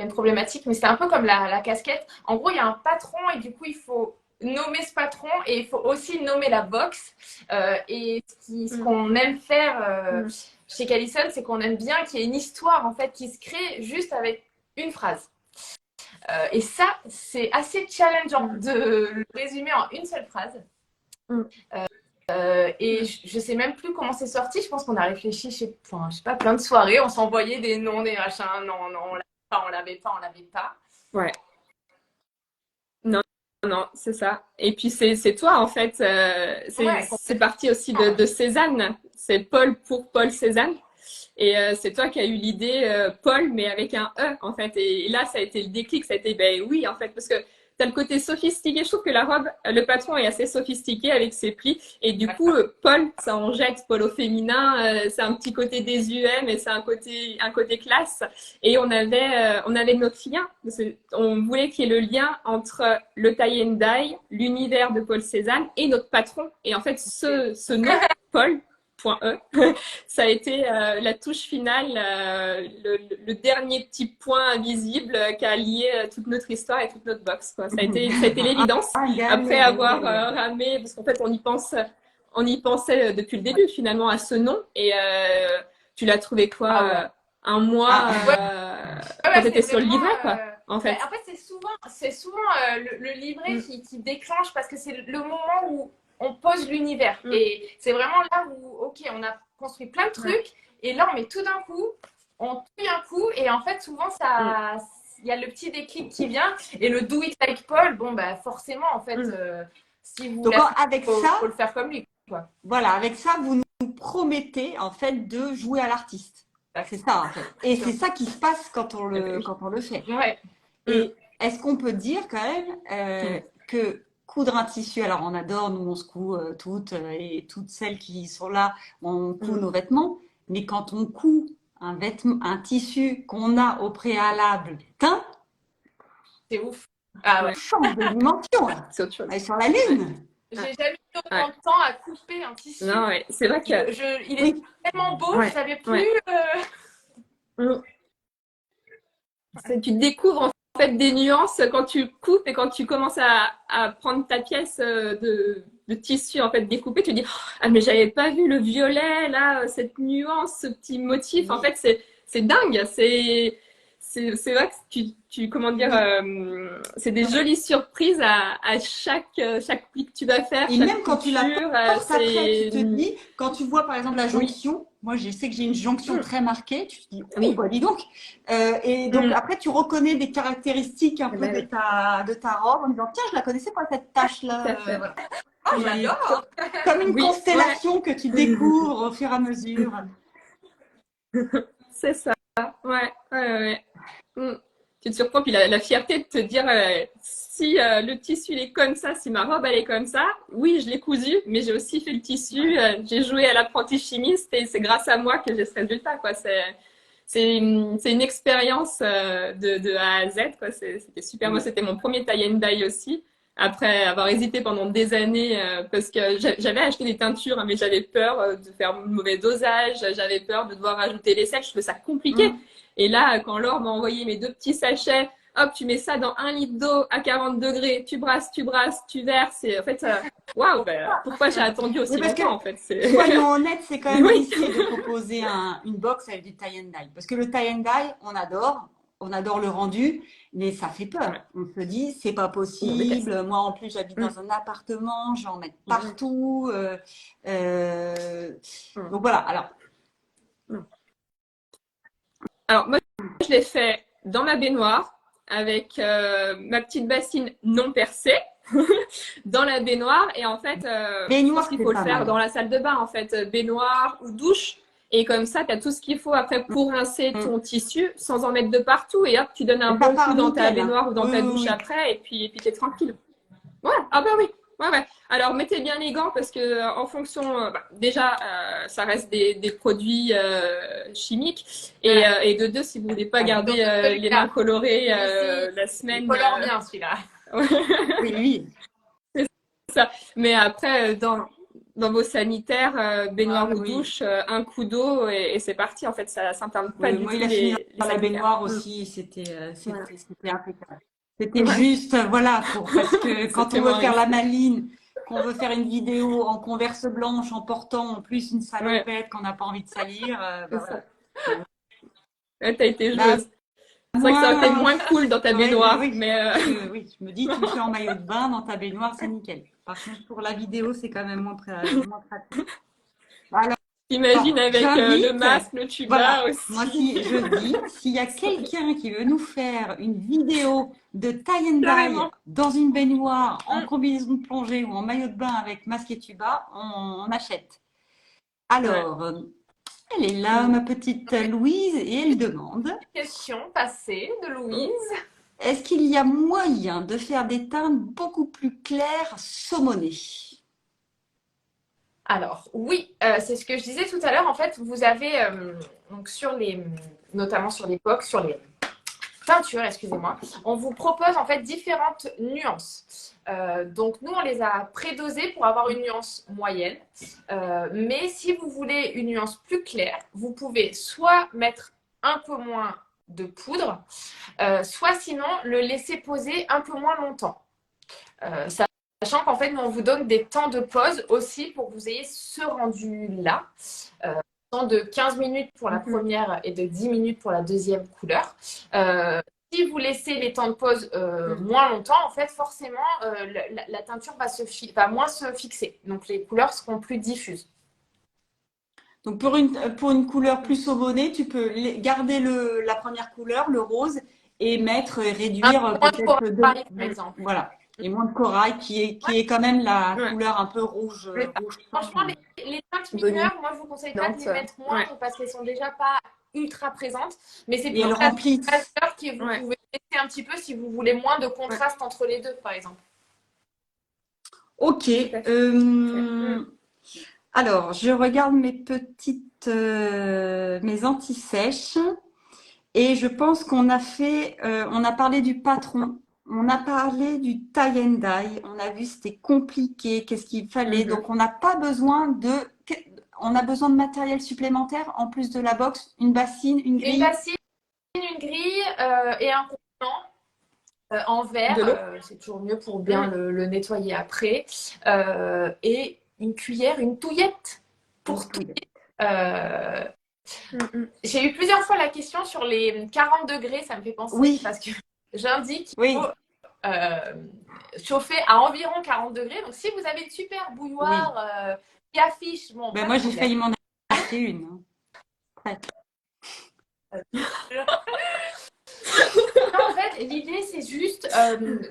une problématique, mais c'est un peu comme la casquette. En gros, il y a un patron et du coup, il faut nommer ce patron et il faut aussi nommer la box. Et ce qu'on aime faire chez Callison, c'est qu'on aime bien qu'il y ait une histoire en fait qui se crée juste avec une phrase. Et ça, c'est assez challengeant de le résumer en une seule phrase. Et je sais même plus comment c'est sorti. Je pense qu'on a réfléchi, je sais pas, plein de soirées. On s'envoyait des noms, des machins. Non, on l'avait pas. Ouais. Non, c'est ça. Et puis c'est toi en fait. C'est parti aussi de Cézanne. C'est Paul pour Paul Cézanne. Et c'est toi qui as eu l'idée Paul, mais avec un E en fait. Et là, ça a été le déclic. Ça a été ben oui en fait, parce que t'as le côté sophistiqué. Je trouve que la robe, le patron est assez sophistiqué avec ses plis. Et du coup, Paul, ça en jette. Paul au féminin, c'est un petit côté désuet, mais c'est un côté classe. Et on avait notre lien. On voulait qu'il y ait le lien entre le tie and dye, l'univers de Paul Cézanne et notre patron. Et en fait, ce nom, Paul, .e, ça a été la touche finale, le dernier petit point invisible qui a lié toute notre histoire et toute notre box, quoi. Ça a été l'évidence après avoir ramé, parce qu'en fait on y pensait depuis le début finalement à ce nom. Et tu l'as trouvé quoi un mois quand tu étais sur le livret, quoi, en fait. En fait, c'est souvent le livret qui déclenche parce que c'est le moment où on pose l'univers. Et c'est vraiment là où, ok, on a construit plein de trucs, et là, on met tout d'un coup, on tue un coup, et en fait, souvent, il y a le petit déclic qui vient, et le do it like Paul, bon, bah, forcément, en fait, si vous voulez, faut le faire comme lui, quoi. Voilà, avec ça, vous nous promettez, en fait, de jouer à l'artiste. C'est ça, en fait. Et c'est ça qui se passe quand on le fait. Ouais. Et est-ce qu'on peut dire, quand même, que coudre un tissu, alors on adore, nous on se coud toutes, et toutes celles qui sont là, on coud nos vêtements, mais quand on coud un vêtement, un tissu qu'on a au préalable teint, C'est ouf. Ah on ouais. change de dimension là. C'est autre chose. On est sur la lune. J'ai jamais mis Ouais. autant de temps à couper un tissu. Non, ouais. C'est vrai que Il est Oui. tellement beau, Ouais. je savais plus. Mm. Tu découvres en fait des nuances quand tu coupes et quand tu commences à prendre ta pièce de tissu en fait découpé, tu dis ah mais j'avais pas vu le violet là, cette nuance, ce petit motif. En Oui. fait c'est dingue, c'est vrai que tu comment dire, c'est des jolies surprises à chaque pli que tu vas faire, Et chaque même quand tu la couture. portes après, tu C'est te dis, quand tu vois par exemple la oui. jonction, moi je sais que j'ai une jonction Mm. très marquée, tu te dis, oh, Oui. bah dis donc. Et donc Mm. après, tu reconnais des caractéristiques un peu Ben de oui. ta robe en disant, tiens, je la connaissais pas cette Tout à tache-là. fait. Voilà. Ah, Et j'adore. comme une Oui, ouais. constellation que tu découvres au fur et à mesure. C'est ça. Ouais, ouais, ouais. Mm. Tu te surprends, puis la fierté de te dire si le tissu il est comme ça, si ma robe elle est comme ça, oui, je l'ai cousu, mais j'ai aussi fait le tissu, j'ai joué à l'apprenti chimiste et c'est grâce à moi que j'ai ce résultat, quoi. C'est une expérience de A à Z, quoi. C'était super. Moi, c'était mon premier tie and dye aussi. Après avoir hésité pendant des années, parce que j'avais acheté des teintures, hein, mais j'avais peur de faire un mauvais dosage, j'avais peur de devoir ajouter les sels, je trouvais ça compliqué. Mm. Et là, quand Laure m'a envoyé mes 2 petits sachets, hop, tu mets ça dans 1 litre d'eau à 40 degrés, tu brasses, tu verses. Et en fait, waouh, ben, pourquoi j'ai attendu Oui, aussi parce que, longtemps en fait soyons honnêtes, c'est quand même Oui, risqué de proposer une box avec du tie and dye. Parce que le tie and dye, on adore le rendu, mais ça fait peur. ouais. On se dit, c'est pas On déteste. possible. Moi, en plus, j'habite Mm. dans un appartement, je vais en mettre Ouais. partout. Mm. Donc voilà. Alors, Mm. Alors moi, je l'ai fait dans ma baignoire avec ma petite bassine non percée dans la baignoire. Et en fait, je pense baignoire, qu'il c'est faut le pas faire mal. dans la salle de bain, en fait, baignoire ou douche. Et comme ça, tu as tout ce qu'il faut après pour rincer Mm. ton tissu sans en mettre de partout. Et hop, tu donnes un Et ça bon coup part dans ta nickel, hein. baignoire ou dans Oui, ta oui, douche oui. après. Et puis t'es tranquille. Ouais, ah bah oui. Ouais, ouais. Alors, mettez bien les gants parce que en fonction, déjà, ça reste des produits chimiques. Voilà. Et de deux, si vous voulez pas Ouais. Donc, garder les mains colorées la il semaine, colore bien celui-là. Oui, oui. ça. Mais après, dans vos sanitaires, baignoire Ah, ou oui. douche, un coup d'eau et c'est parti. En fait, ça s'interne pas Oui, du moi, tout il a fini les dans la sanitaires. baignoire Mm. aussi. Voilà. C'était impeccable. C'était Ouais, juste, voilà, parce que quand c'était on veut moins faire la risqué. maline, qu'on veut faire une vidéo en converse blanche, en portant en plus une Ouais, salopette qu'on n'a pas envie de salir, c'est bah voilà. ça. Ouais, t'as été Bah, joueuse. C'est vrai que ça aurait été moi, moins cool dans ta ouais, baignoire, oui, mais oui, je me dis, tu le fais en maillot de bain dans ta baignoire, c'est nickel. Par contre, pour la vidéo, c'est quand même moins pratique. t'imagines Alors, avec le j'invite, masque, le tuba voilà, moi aussi. si je dis, s'il y a quelqu'un qui veut nous faire une vidéo de tie and dye Carrément. dans une baignoire, en Mm. combinaison de plongée ou en maillot de bain avec masque et tuba, on achète. Ouais. Alors, elle est là, ma petite Louise, et elle demande, Question passée de Louise. est-ce qu'il y a moyen de faire des teintes beaucoup plus claires saumonées? Alors, oui, c'est ce que je disais tout à l'heure. En fait, vous avez, donc notamment sur les box, sur les teintures, excusez-moi, on vous propose en fait différentes nuances. Donc, nous, on les a prédosées pour avoir une nuance moyenne. Mais si vous voulez une nuance plus claire, vous pouvez soit mettre un peu moins de poudre, soit sinon le laisser poser un peu moins longtemps. Sachant qu'en fait, nous, on vous donne des temps de pause aussi pour que vous ayez ce rendu-là. Temps de 15 minutes pour la première et de 10 minutes pour la deuxième couleur. Si vous laissez les temps de pause moins longtemps, en fait, forcément, la teinture va moins se fixer. Donc, les couleurs seront plus diffuses. Donc pour une couleur plus saumonnée, tu peux garder la première couleur, le rose, et Un réduire peu moins de peut-être corail, par exemple. voilà. Et moins de corail qui est quand même la Ouais. couleur un peu rouge, Mais rouge franchement, tendre. les teintes Dominante. mineures, moi, je vous conseille pas de les mettre moindres parce qu'elles sont déjà pas ultra présentes. Mais c'est Et plus elle la remplit. couleur que vous Ouais. pouvez laisser un petit peu si vous voulez moins de contraste entre les deux, par exemple. Ok. Tout à fait. Alors, je regarde mes anti-sèches et je pense on a parlé du patron, on a parlé du tie and dye, on a vu c'était compliqué, qu'est-ce qu'il fallait. Donc, on n'a pas besoin on a besoin de matériel supplémentaire en plus de la box, une bassine, une Une grille. bassine, une grille et un contenant en verre. De l'eau. C'est toujours mieux pour bien le nettoyer après. Et une cuillère, une touillette pour touiller. J'ai eu plusieurs fois la question sur les 40 degrés, ça me fait penser Oui. parce que j'indique qu'il Oui. faut chauffer à environ 40 degrés. Donc si vous avez une super bouilloire qui affiche, bon, Ben moi j'ai failli m'en acheter une. Ouais. En fait, l'idée, c'est juste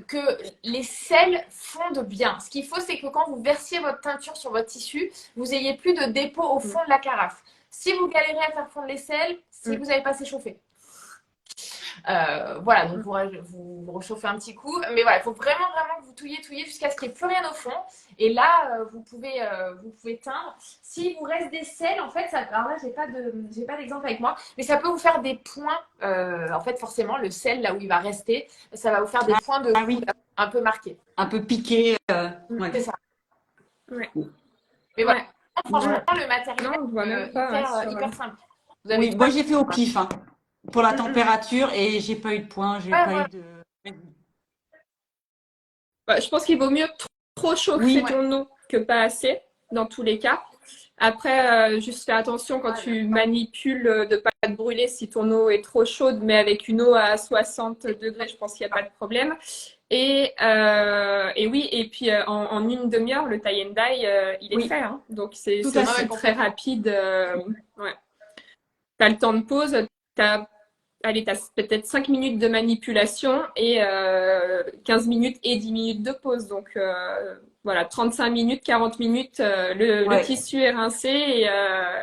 que les sels fondent bien. Ce qu'il faut, c'est que quand vous versiez votre teinture sur votre tissu, vous n'ayez plus de dépôt au fond de la carafe. Si vous galérez à faire fondre les sels, si vous n'avez pas assez chauffé. Voilà, donc vous rechauffez un petit coup. Mais voilà, il faut vraiment que vous touillez jusqu'à ce qu'il n'y ait plus rien au fond. Et là, vous pouvez teindre. S'il vous reste des sels, en fait, alors là, j'ai pas d'exemple avec moi, mais ça peut vous faire des points. En fait, forcément, le sel, là où il va rester, ça va vous faire des points de couleur un peu marqués. Un peu piqué. Ouais. C'est ça. Ouais. Mais voilà, franchement, le matériel Non, on voit même pas, hyper simple. Oui, moi j'ai fait au pif pour la température et j'ai pas eu de points, j'ai pas eu de. Je pense qu'il vaut mieux trop chauffer Oui. ton eau que pas assez, dans tous les cas. Après, juste fais attention quand tu manipules de pas te brûler si ton eau est trop chaude, mais avec une eau à 60 degrés, je pense qu'il n'y a pas de problème. Et oui, et puis en une demi-heure, le tie and dye, il est fait. Hein. Donc c'est aussi très rapide. Ouais. Tu as le temps de pause, allez, tu as peut-être 5 minutes de manipulation et 15 minutes et 10 minutes de pause. Donc voilà, 35 minutes, 40 minutes, le tissu est rincé et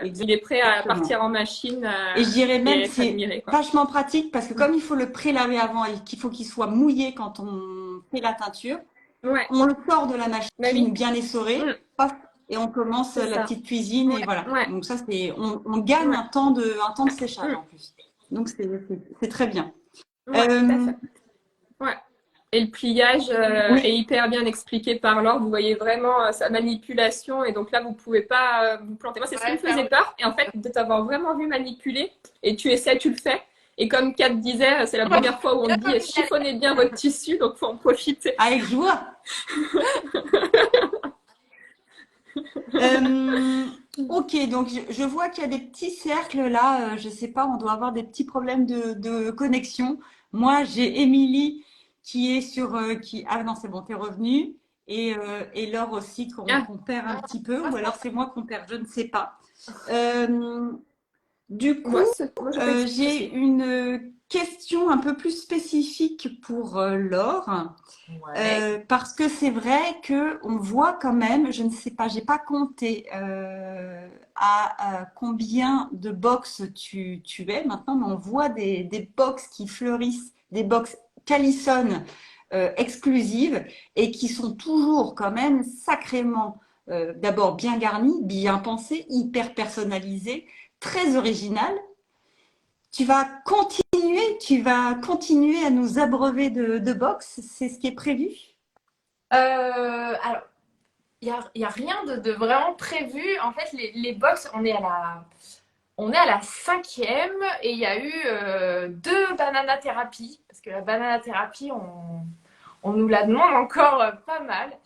il est prêt à partir en machine. Et je dirais même que c'est vachement pratique parce que comme il faut le prélaver avant et qu'il faut qu'il soit mouillé quand on fait la teinture, on le sort de la machine bien essoré, et on commence la petite cuisine et voilà. Donc ça, on gagne un temps de séchage en plus. Donc c'est très bien. Tout à fait. Ouais. Et le pliage est hyper bien expliqué par Laure. Vous voyez vraiment sa manipulation. Et donc là, vous pouvez pas vous planter. Moi, c'est ce qui me faisait peur. Et en fait, de t'avoir vraiment vu manipuler et tu essaies, tu le fais. Et comme Kat disait, c'est la première fois où on dit chiffonnez bien votre tissu. Donc, il faut en profiter. Avec joie. Ok, donc je vois qu'il y a des petits cercles là. Je sais pas, on doit avoir des petits problèmes de connexion. Moi, j'ai Émilie qui est ah non, c'est bon, t'es revenue. Et Laure aussi qu'on perd un petit peu. Ou alors c'est moi qu'on perd, je ne sais pas. Du coup, j'ai une question un peu plus spécifique pour Laure. Parce que c'est vrai qu'on voit quand même, je ne sais pas, j'ai pas compté à combien de box tu es maintenant, mais on voit des box qui fleurissent, des box Callison exclusives et qui sont toujours quand même sacrément d'abord bien garnies, bien pensées, hyper personnalisées, très originales. Tu vas continuer à nous abreuver de box, c'est ce qui est prévu? Alors, il n'y a rien de vraiment prévu. En fait, les box, on est à la 5e et il y a eu 2 banana thérapies. Parce que la banana thérapie, on nous la demande encore pas mal.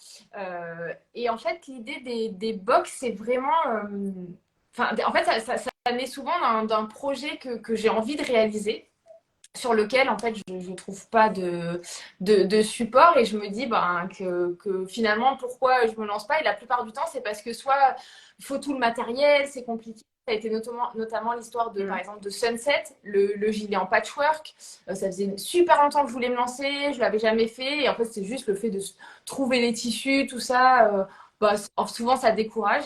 Et en fait, l'idée des box, c'est vraiment... en fait, ça naît souvent d'un projet que j'ai envie de réaliser, sur lequel en fait je trouve pas de support et je me dis que finalement pourquoi je me lance pas, et la plupart du temps c'est parce que soit il faut tout le matériel, c'est compliqué. Ça a été notamment l'histoire par exemple de Sunset, le gilet en patchwork. Ça faisait super longtemps que je voulais me lancer, je l'avais jamais fait et en fait c'est juste le fait de trouver les tissus, tout ça, souvent ça décourage.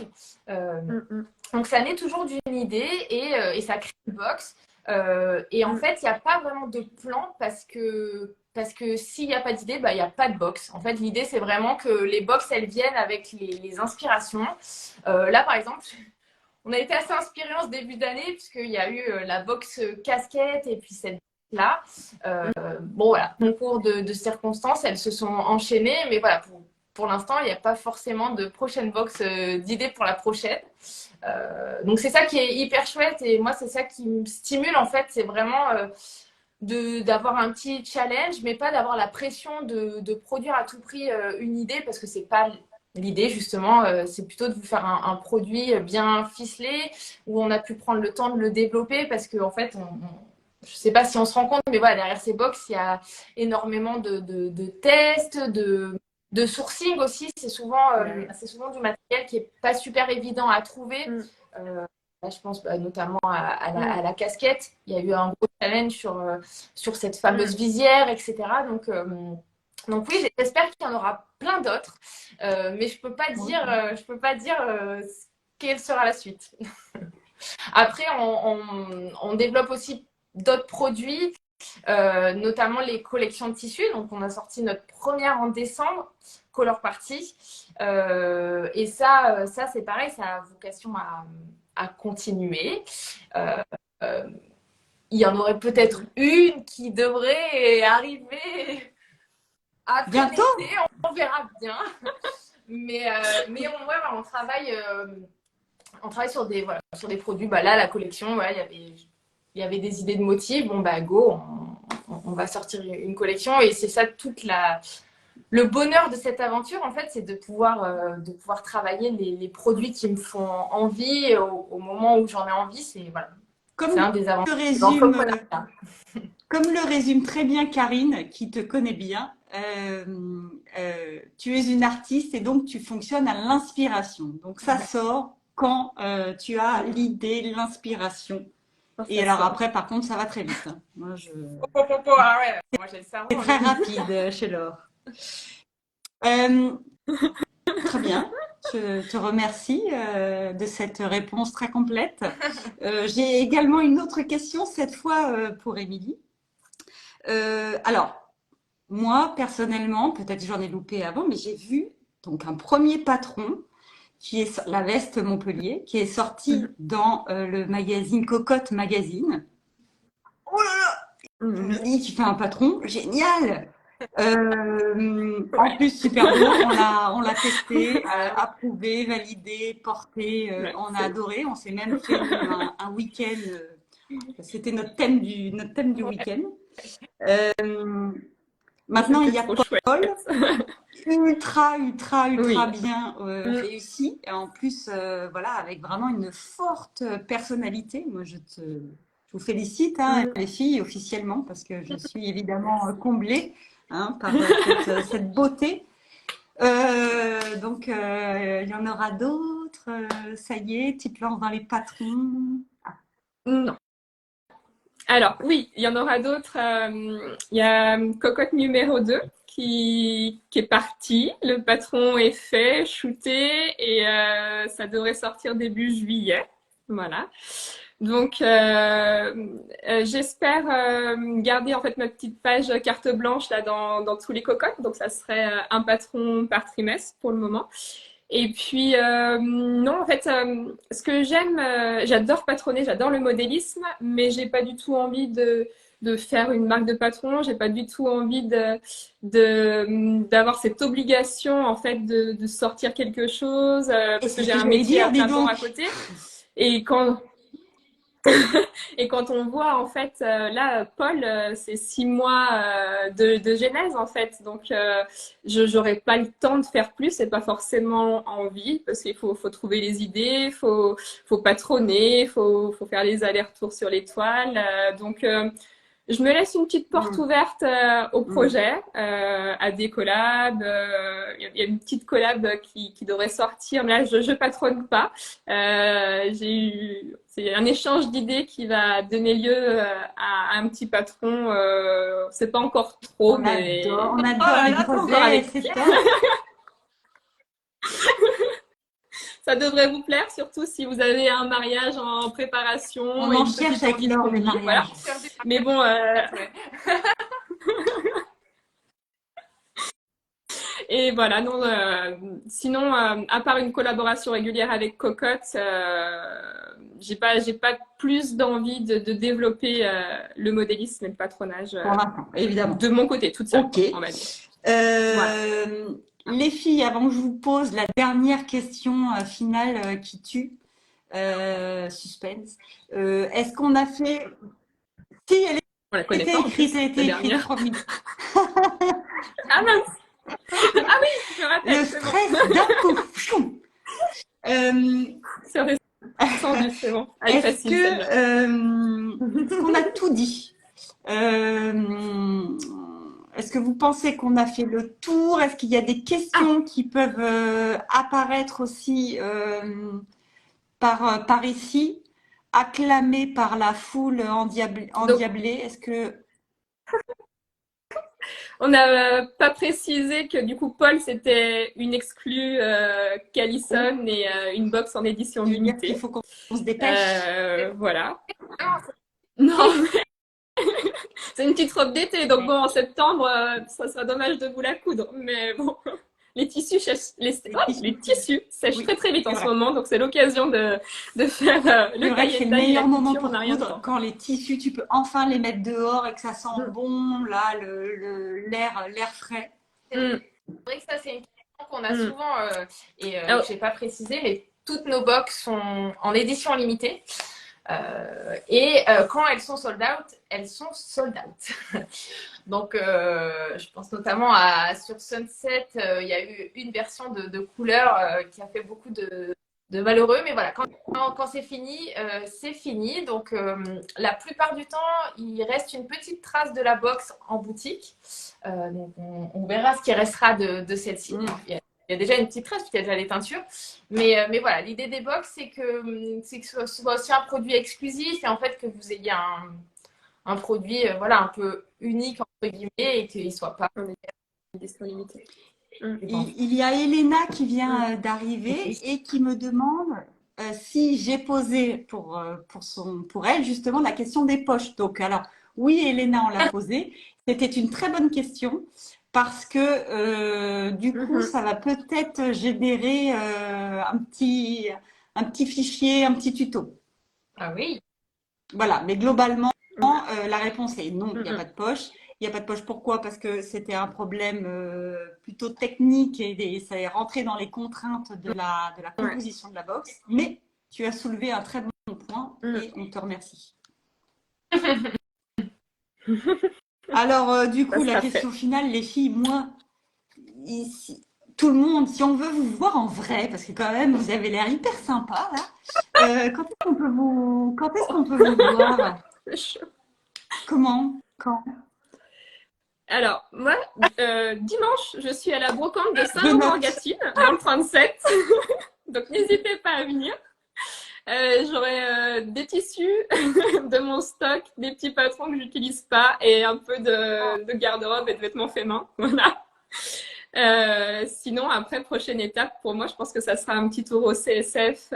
Donc ça naît toujours d'une idée et ça crée une box. Et en fait, il n'y a pas vraiment de plan parce que s'il n'y a pas d'idée, bah, il n'y a pas de box. En fait, l'idée, c'est vraiment que les box, elles viennent avec les inspirations. Là, par exemple, on a été assez inspirés en ce début d'année puisqu'il y a eu la box casquette et puis cette là. Bon, voilà, concours de circonstances, elles se sont enchaînées, mais voilà, pour l'instant, il n'y a pas forcément de prochaine box d'idées pour la prochaine. Donc, c'est ça qui est hyper chouette et moi, c'est ça qui me stimule en fait, c'est vraiment d'avoir un petit challenge, mais pas d'avoir la pression de produire à tout prix une idée parce que c'est pas l'idée justement, c'est plutôt de vous faire un produit bien ficelé où on a pu prendre le temps de le développer parce que en fait, je sais pas si on se rend compte, mais voilà, derrière ces box, il y a énormément de tests, de sourcing aussi. C'est souvent du matériel qui est pas super évident à trouver. Là, je pense notamment à la casquette. Il y a eu un gros challenge sur cette fameuse visière, etc. Donc oui, j'espère qu'il y en aura plein d'autres, mais je peux pas dire quelle sera la suite. Après, on développe aussi d'autres produits, notamment les collections de tissus. Donc, on a sorti notre première en décembre, Color Party. Et ça c'est pareil, ça a vocation à continuer. Il y en aurait peut-être une qui devrait arriver après Bientôt. l'été, on verra bien. Mais on travaille sur des produits. Bah, là, la collection, voilà, il y avait des idées de motifs. Bon, bah, go, on va sortir une collection. Et c'est ça, le bonheur de cette aventure, en fait, c'est de pouvoir travailler les produits qui me font envie au moment où j'en ai envie. C'est un des avantages de l'entrepreneuriat. Comme le résume très bien Karine, qui te connaît bien, tu es une artiste et donc tu fonctionnes à l'inspiration. Donc ça sort quand tu as l'idée, l'inspiration. Et alors après, par contre, ça va très vite. Hein. Moi, Ah ouais, moi j'ai le cerveau. C'est très rapide chez Laure. Très bien. Je te remercie de cette réponse très complète. J'ai également une autre question, cette fois pour Émilie. Alors, moi, personnellement, peut-être j'en ai loupé avant, mais j'ai vu donc un premier patron qui est la Veste Montpellier, qui est sorti dans le magazine Cocotte Magazine. Oh là là! Émilie, tu fais un patron, génial! En plus, super beau, on l'a testé, approuvé, validé, porté, on a adoré, on s'est même fait un week-end, c'était notre thème du week-end. Maintenant, il y a Paul, ultra bien réussi, et en plus, voilà, avec vraiment une forte personnalité. Moi, je vous félicite, hein, les filles, officiellement, parce que je suis évidemment comblée. Hein, par cette beauté. Donc, il y en aura d'autres. Ça y est, tu te lances dans les patrons. Non. Alors, oui, il y en aura d'autres. Il y a Cocotte numéro 2 qui est parti. Le patron est fait, shooté et ça devrait sortir début juillet. Voilà. Donc, j'espère garder en fait ma petite page carte blanche là dans tous les cocottes. Donc, ça serait un patron par trimestre pour le moment. Et puis, non, en fait, ce que j'aime, j'adore patronner, j'adore le modélisme, mais j'ai pas du tout envie de faire une marque de patron. J'ai pas du tout envie d'avoir cette obligation en fait de sortir quelque chose parce que j'ai un métier à plein temps à côté. Et quand on voit, en fait, là, Paul, c'est 6 mois de genèse, en fait. Donc, je n'aurai pas le temps de faire plus et pas forcément envie parce qu'il faut trouver les idées, il faut patronner, il faut faire les allers-retours sur les toiles. Donc, je me laisse une petite porte ouverte au projet, à des collabs. Il y a une petite collab qui devrait sortir, mais là, je patronne pas. C'est un échange d'idées qui va donner lieu à un petit patron. C'est pas encore trop, mais on adore les projets, c'est top. Ça devrait vous plaire, surtout si vous avez un mariage en préparation. On et en une petite cherche avec envie de Laure des famille, voilà. mariages. Mais bon, Ouais. et voilà, non, sinon, à part une collaboration régulière avec Cocotte, j'ai pas plus d'envie de développer le modélisme et le patronage Pour l'instant, évidemment. de mon côté, toute seule, Ok. quoi, on va dire. Voilà. Les filles, avant que je vous pose la dernière question finale qui tue, suspense, est-ce qu'on a fait... Si, elle On la connaît était pas en écrite, plus, elle la était écrite, dernière. promis. Ah mince! Ah oui, je me rappelle, Le c'est bon. stress d'un coup. Chou. C'est redescendu, c'est bon. Elle est Est-ce facile, celle-là. est-ce qu'on a tout dit? Est-ce que vous pensez qu'on a fait le tour? Est-ce qu'il y a des questions qui peuvent apparaître aussi par ici, acclamées par la foule endiablée? Est-ce que... On n'a pas précisé que du coup Paul c'était une exclue qu'Alison et une box en édition Tu veux dire qu'il limitée. faut qu'on se dépêche? Voilà. Non, c'est une petite robe d'été, donc bon en septembre ça sera dommage de vous la coudre, mais bon. Les tissus sèchent très très vite en ce moment, donc c'est l'occasion de faire C'est le vrai que c'est cahier le de taille et la meilleur moment couture pour en un rien de coudre, temps. quand les tissus, tu peux enfin les mettre dehors et que ça sent bon, là, l'air frais. C'est vrai que ça, c'est une question qu'on a souvent et Alors- que je n'ai pas précisé, mais toutes nos box sont en édition limitée. Et quand elles sont sold out, elles sont sold out. Donc, je pense notamment sur Sunset, il y a eu une version de couleur qui a fait beaucoup de malheureux. Mais voilà, quand c'est fini, c'est fini. Donc, la plupart du temps, il reste une petite trace de la box en boutique. Donc, on verra ce qui restera de celle-ci. Il y a déjà une petite trace, puisqu'il y a déjà les teintures. Mais voilà, l'idée des box, c'est que ce soit aussi un produit exclusif et en fait que vous ayez un produit voilà, un peu unique, entre guillemets, et qu'il ne soit pas En édition limitée. Il y a Elena qui vient d'arriver et qui me demande si j'ai posé pour elle justement la question des poches. Donc, alors, oui, Elena, on l'a posée. C'était une très bonne question parce que du coup, ça va peut-être générer un petit fichier, un petit tuto. Ah oui. Voilà, mais globalement, la réponse est non, il n'y a pas de poche. Il n'y a pas de poche. Pourquoi? Parce que c'était un problème plutôt technique et ça est rentré dans les contraintes de la composition de la box. Mais tu as soulevé un très bon point et on te remercie. Alors, du coup, la question finale, les filles, moi, ici, tout le monde, si on veut vous voir en vrai, parce que quand même, vous avez l'air hyper sympa, là, quand est-ce qu'on peut vous voir? Comment? Quand? Alors, moi, dimanche, je suis à la brocante de Saint-Laurent-en-Gâtine, dans le 37. Donc, n'hésitez pas à venir. J'aurai des tissus de mon stock, des petits patrons que j'utilise pas et un peu de garde-robe et de vêtements faits main. Voilà. Sinon, après, prochaine étape, pour moi, je pense que ça sera un petit tour au CSF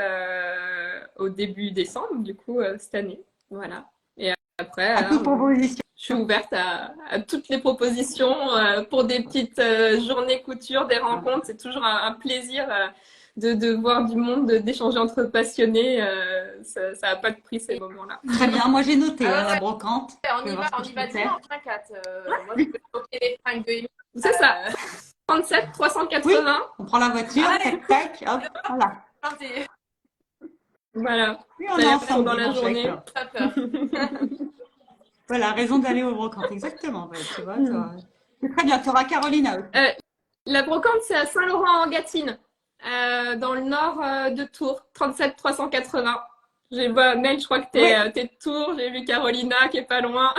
au début décembre, du coup, cette année. Voilà. Et après, je suis ouverte à toutes les propositions pour des petites journées couture, des rencontres. C'est toujours un plaisir de voir du monde, d'échanger entre passionnés. Ça n'a pas de prix ces moments-là. Très bien, moi j'ai noté la brocante. On y va dimanche, 4. Moi, je peux stocker les fringues de Émilie. C'est ça. 37 380. Oui, on prend la voiture, tac, tac, hop, voilà. Voilà. Oui, on est ensemble dans la journée. Voilà, raison d'aller aux brocantes, exactement. Ouais, tu vois, c'est très bien. Tu auras Caroline. La brocante, c'est à Saint-Laurent-en-Gâtine, dans le nord de Tours, 37 380. J'ai vu Mel, je crois que t'es de Tours. J'ai vu Carolina qui est pas loin.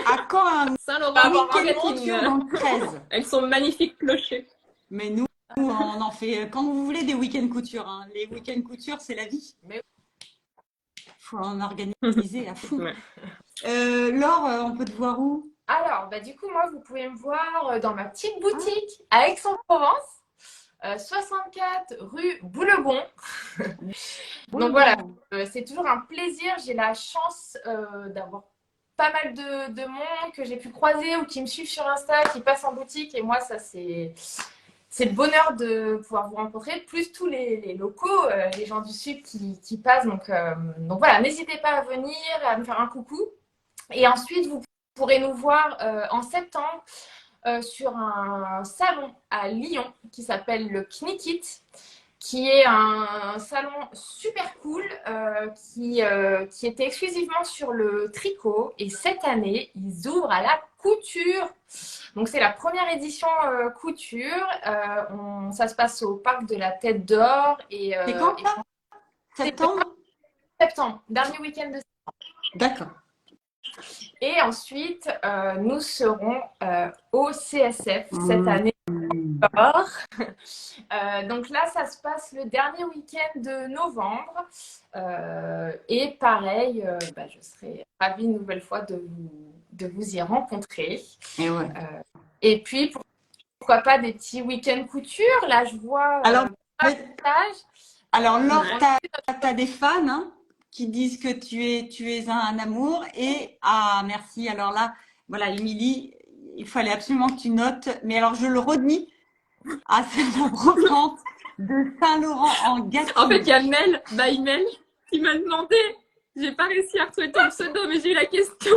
À quand un Saint-Laurent-en-Gâtine. couture dans le 13. Elles sont magnifiques clochers. Mais nous, on en fait quand vous voulez des week-ends couture. Hein. Les week-ends couture, c'est la vie. Il faut en organiser à fond. Laure, on peut te voir où? Alors, du coup, moi, vous pouvez me voir dans ma petite boutique à Aix-en-Provence. 64 rue Boulebon. Donc voilà, c'est toujours un plaisir. J'ai la chance d'avoir pas mal de monde que j'ai pu croiser ou qui me suivent sur Insta, qui passent en boutique. Et moi, ça, c'est le bonheur de pouvoir vous rencontrer, plus tous les locaux, les gens du Sud qui passent. Donc voilà, n'hésitez pas à venir, à me faire un coucou. Et ensuite, vous pourrez nous voir en septembre sur un salon à Lyon qui s'appelle le Knikit, qui est un salon super cool qui était exclusivement sur le tricot. Et cette année, ils ouvrent à la couture. Donc, c'est la première édition couture. Ça se passe au parc de la Tête d'Or. C'est quand ça? Septembre? Septembre, dernier week-end de septembre. D'accord. Et ensuite, nous serons au CSF cette année. Donc là, ça se passe le dernier week-end de novembre. Et pareil, je serai ravie une nouvelle fois de vous y rencontrer. Et, ouais. Et puis, pourquoi pas des petits week-ends couture. Là, je vois alors Laure, tu as des fans hein, qui disent que tu es un amour. Et, merci. Alors là, voilà, Émilie, il fallait absolument que tu notes. Mais alors, je le redis. C'est la brocante de Saint-Laurent en Gâtine. En fait, il y a Mel, Mel, qui m'a demandé. J'ai pas réussi à retrouver ton pseudo, mais j'ai eu la question.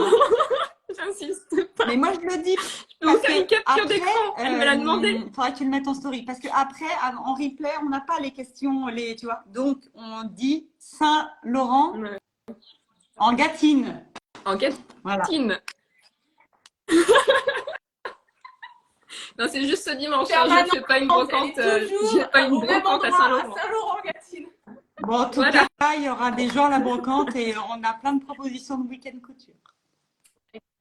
J'insiste pas. Mais moi, je le dis. Je vais vous faire une capture d'écran. Elle me l'a demandé. Il faudrait que tu le mettes en story. Parce qu'après, en replay, on n'a pas les questions, tu vois. Donc, on dit Saint-Laurent en Gâtine. En Gâtine. Voilà. Non, c'est juste ce dimanche. Je ne fais pas une brocante. J'ai pas une brocante à Saint-Laurent. Gatine. Bon, en tout cas, il y aura des gens à la brocante et on a plein de propositions de week-end couture.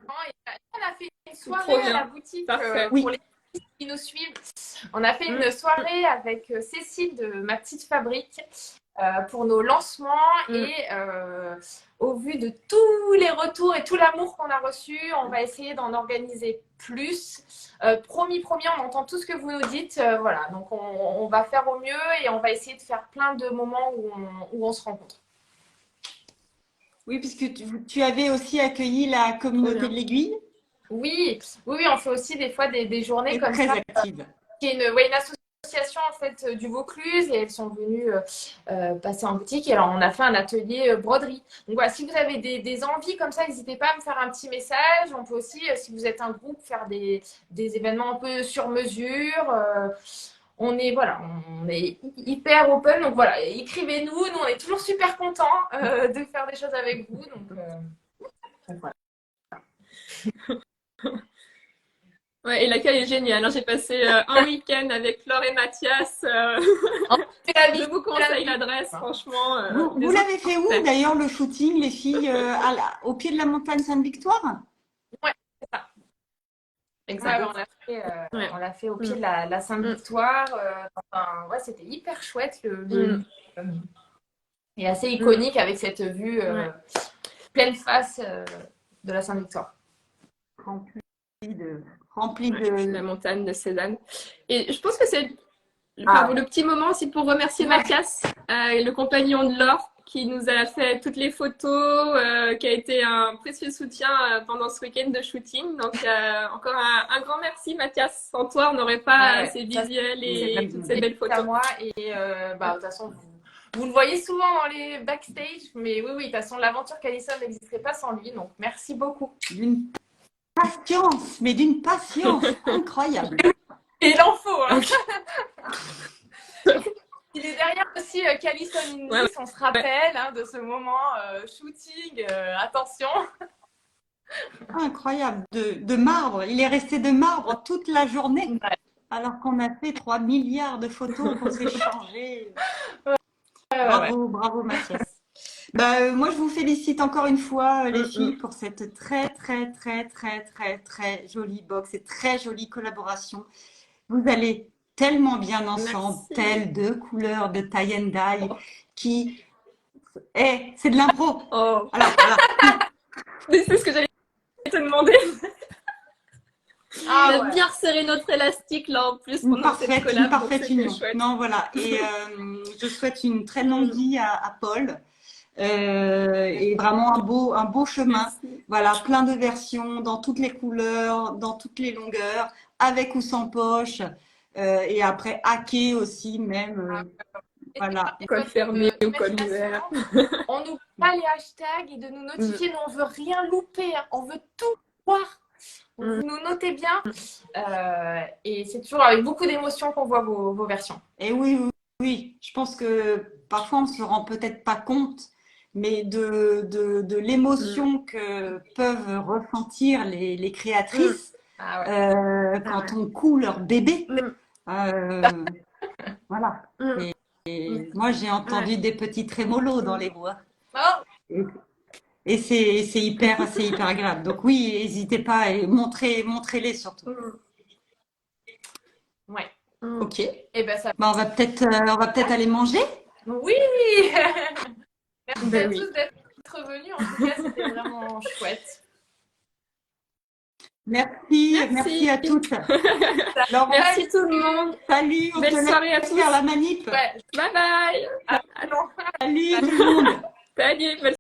On a fait une soirée à la boutique pour les qui nous suivent. On a fait une soirée avec Cécile de Ma Petite Fabrique pour nos lancements et au vu de tous les retours et tout l'amour qu'on a reçu, on va essayer d'en organiser plus. Promis, on entend tout ce que vous nous dites. Voilà, donc on va faire au mieux et on va essayer de faire plein de moments où on se rencontre. Oui, puisque tu avais aussi accueilli la communauté de l'aiguille. Oui, on fait aussi des fois des journées comme très ça. Active. Qui est une association en fait du Vaucluse et elles sont venues passer en boutique et alors on a fait un atelier broderie. Donc voilà, si vous avez des envies comme ça, n'hésitez pas à me faire un petit message. On peut aussi, si vous êtes un groupe, faire des événements un peu sur mesure. On est hyper open, donc voilà, écrivez-nous, nous on est toujours super contents de faire des choses avec vous. Donc voilà. Ouais, et l'accueil est génial. J'ai passé un week-end avec Laure et Mathias. Je vous conseille l'adresse, franchement. Vous l'avez fait où d'ailleurs le shooting, les filles, au pied de la montagne Sainte-Victoire? Ouais, c'est ça. Exactement. On l'a fait au pied de la Sainte-Victoire. C'était hyper chouette. Et assez iconique avec cette vue pleine face de la Sainte-Victoire. Rempli de la montagne de Cézanne. Et je pense que c'est le petit moment aussi pour remercier Mathias, le compagnon de Laure, qui nous a fait toutes les photos, qui a été un précieux soutien pendant ce week-end de shooting. Donc, encore un grand merci, Mathias. Sans toi, on n'aurait pas ces visuels et toutes ces belles photos. À moi. Et de toute façon, vous le voyez souvent dans les backstage. Mais oui, de toute façon, l'aventure Callison n'existerait pas sans lui. Donc, merci beaucoup. D'une patience incroyable. Et il en faut. Hein. Il est derrière aussi Callison Indies, on se rappelle de ce moment shooting, attention. Incroyable, de marbre. Il est resté de marbre toute la journée, alors qu'on a fait 3 milliards de photos qu'on s'est changées. Bravo Mathias. Moi, je vous félicite encore une fois, les filles, pour cette très, très, très, très, très, très jolie box et très jolie collaboration. Vous allez tellement bien ensemble, telles deux couleurs de tie and dye qui... c'est de l'impro. Oh. Alors, c'est ce que j'allais te demander. Ah On a ouais. bien resserré notre élastique là en plus Une pendant cette parfaite, collab, une donc parfaite c'était union. chouette. Non, voilà. Et je souhaite une très longue vie à Paul. Et vraiment un beau chemin. Merci. Voilà, plein de versions, dans toutes les couleurs, dans toutes les longueurs, avec ou sans poche. Et après, hacker aussi, même. Voilà. Col fermé ou col ouvert. On n'oublie pas les hashtags et de nous notifier. Nous, on veut rien louper, hein. On veut tout voir. Donc, vous nous notez bien. Et c'est toujours avec beaucoup d'émotion qu'on voit vos versions. Et oui, oui, oui. Je pense que parfois, on se rend peut-être pas compte, mais de l'émotion que peuvent ressentir les créatrices Ah ouais. quand on coud leur bébé. Voilà. Et moi, j'ai entendu des petits trémolos dans les voix. Oh, Et, et c'est hyper agréable. Donc oui, n'hésitez pas et montrez-les surtout. ouais. Ok. Et ben ça. Bah, on va peut-être aller manger. Oui. Merci Ben à oui. tous d'être venus. En tout cas, c'était vraiment chouette. Merci à toutes. Laurence, Merci tout le monde. salut, on Belle te laisse soirée à tous. faire la manip. Ouais. Bye bye. Ah non. Salut tout le monde. Salut. Belle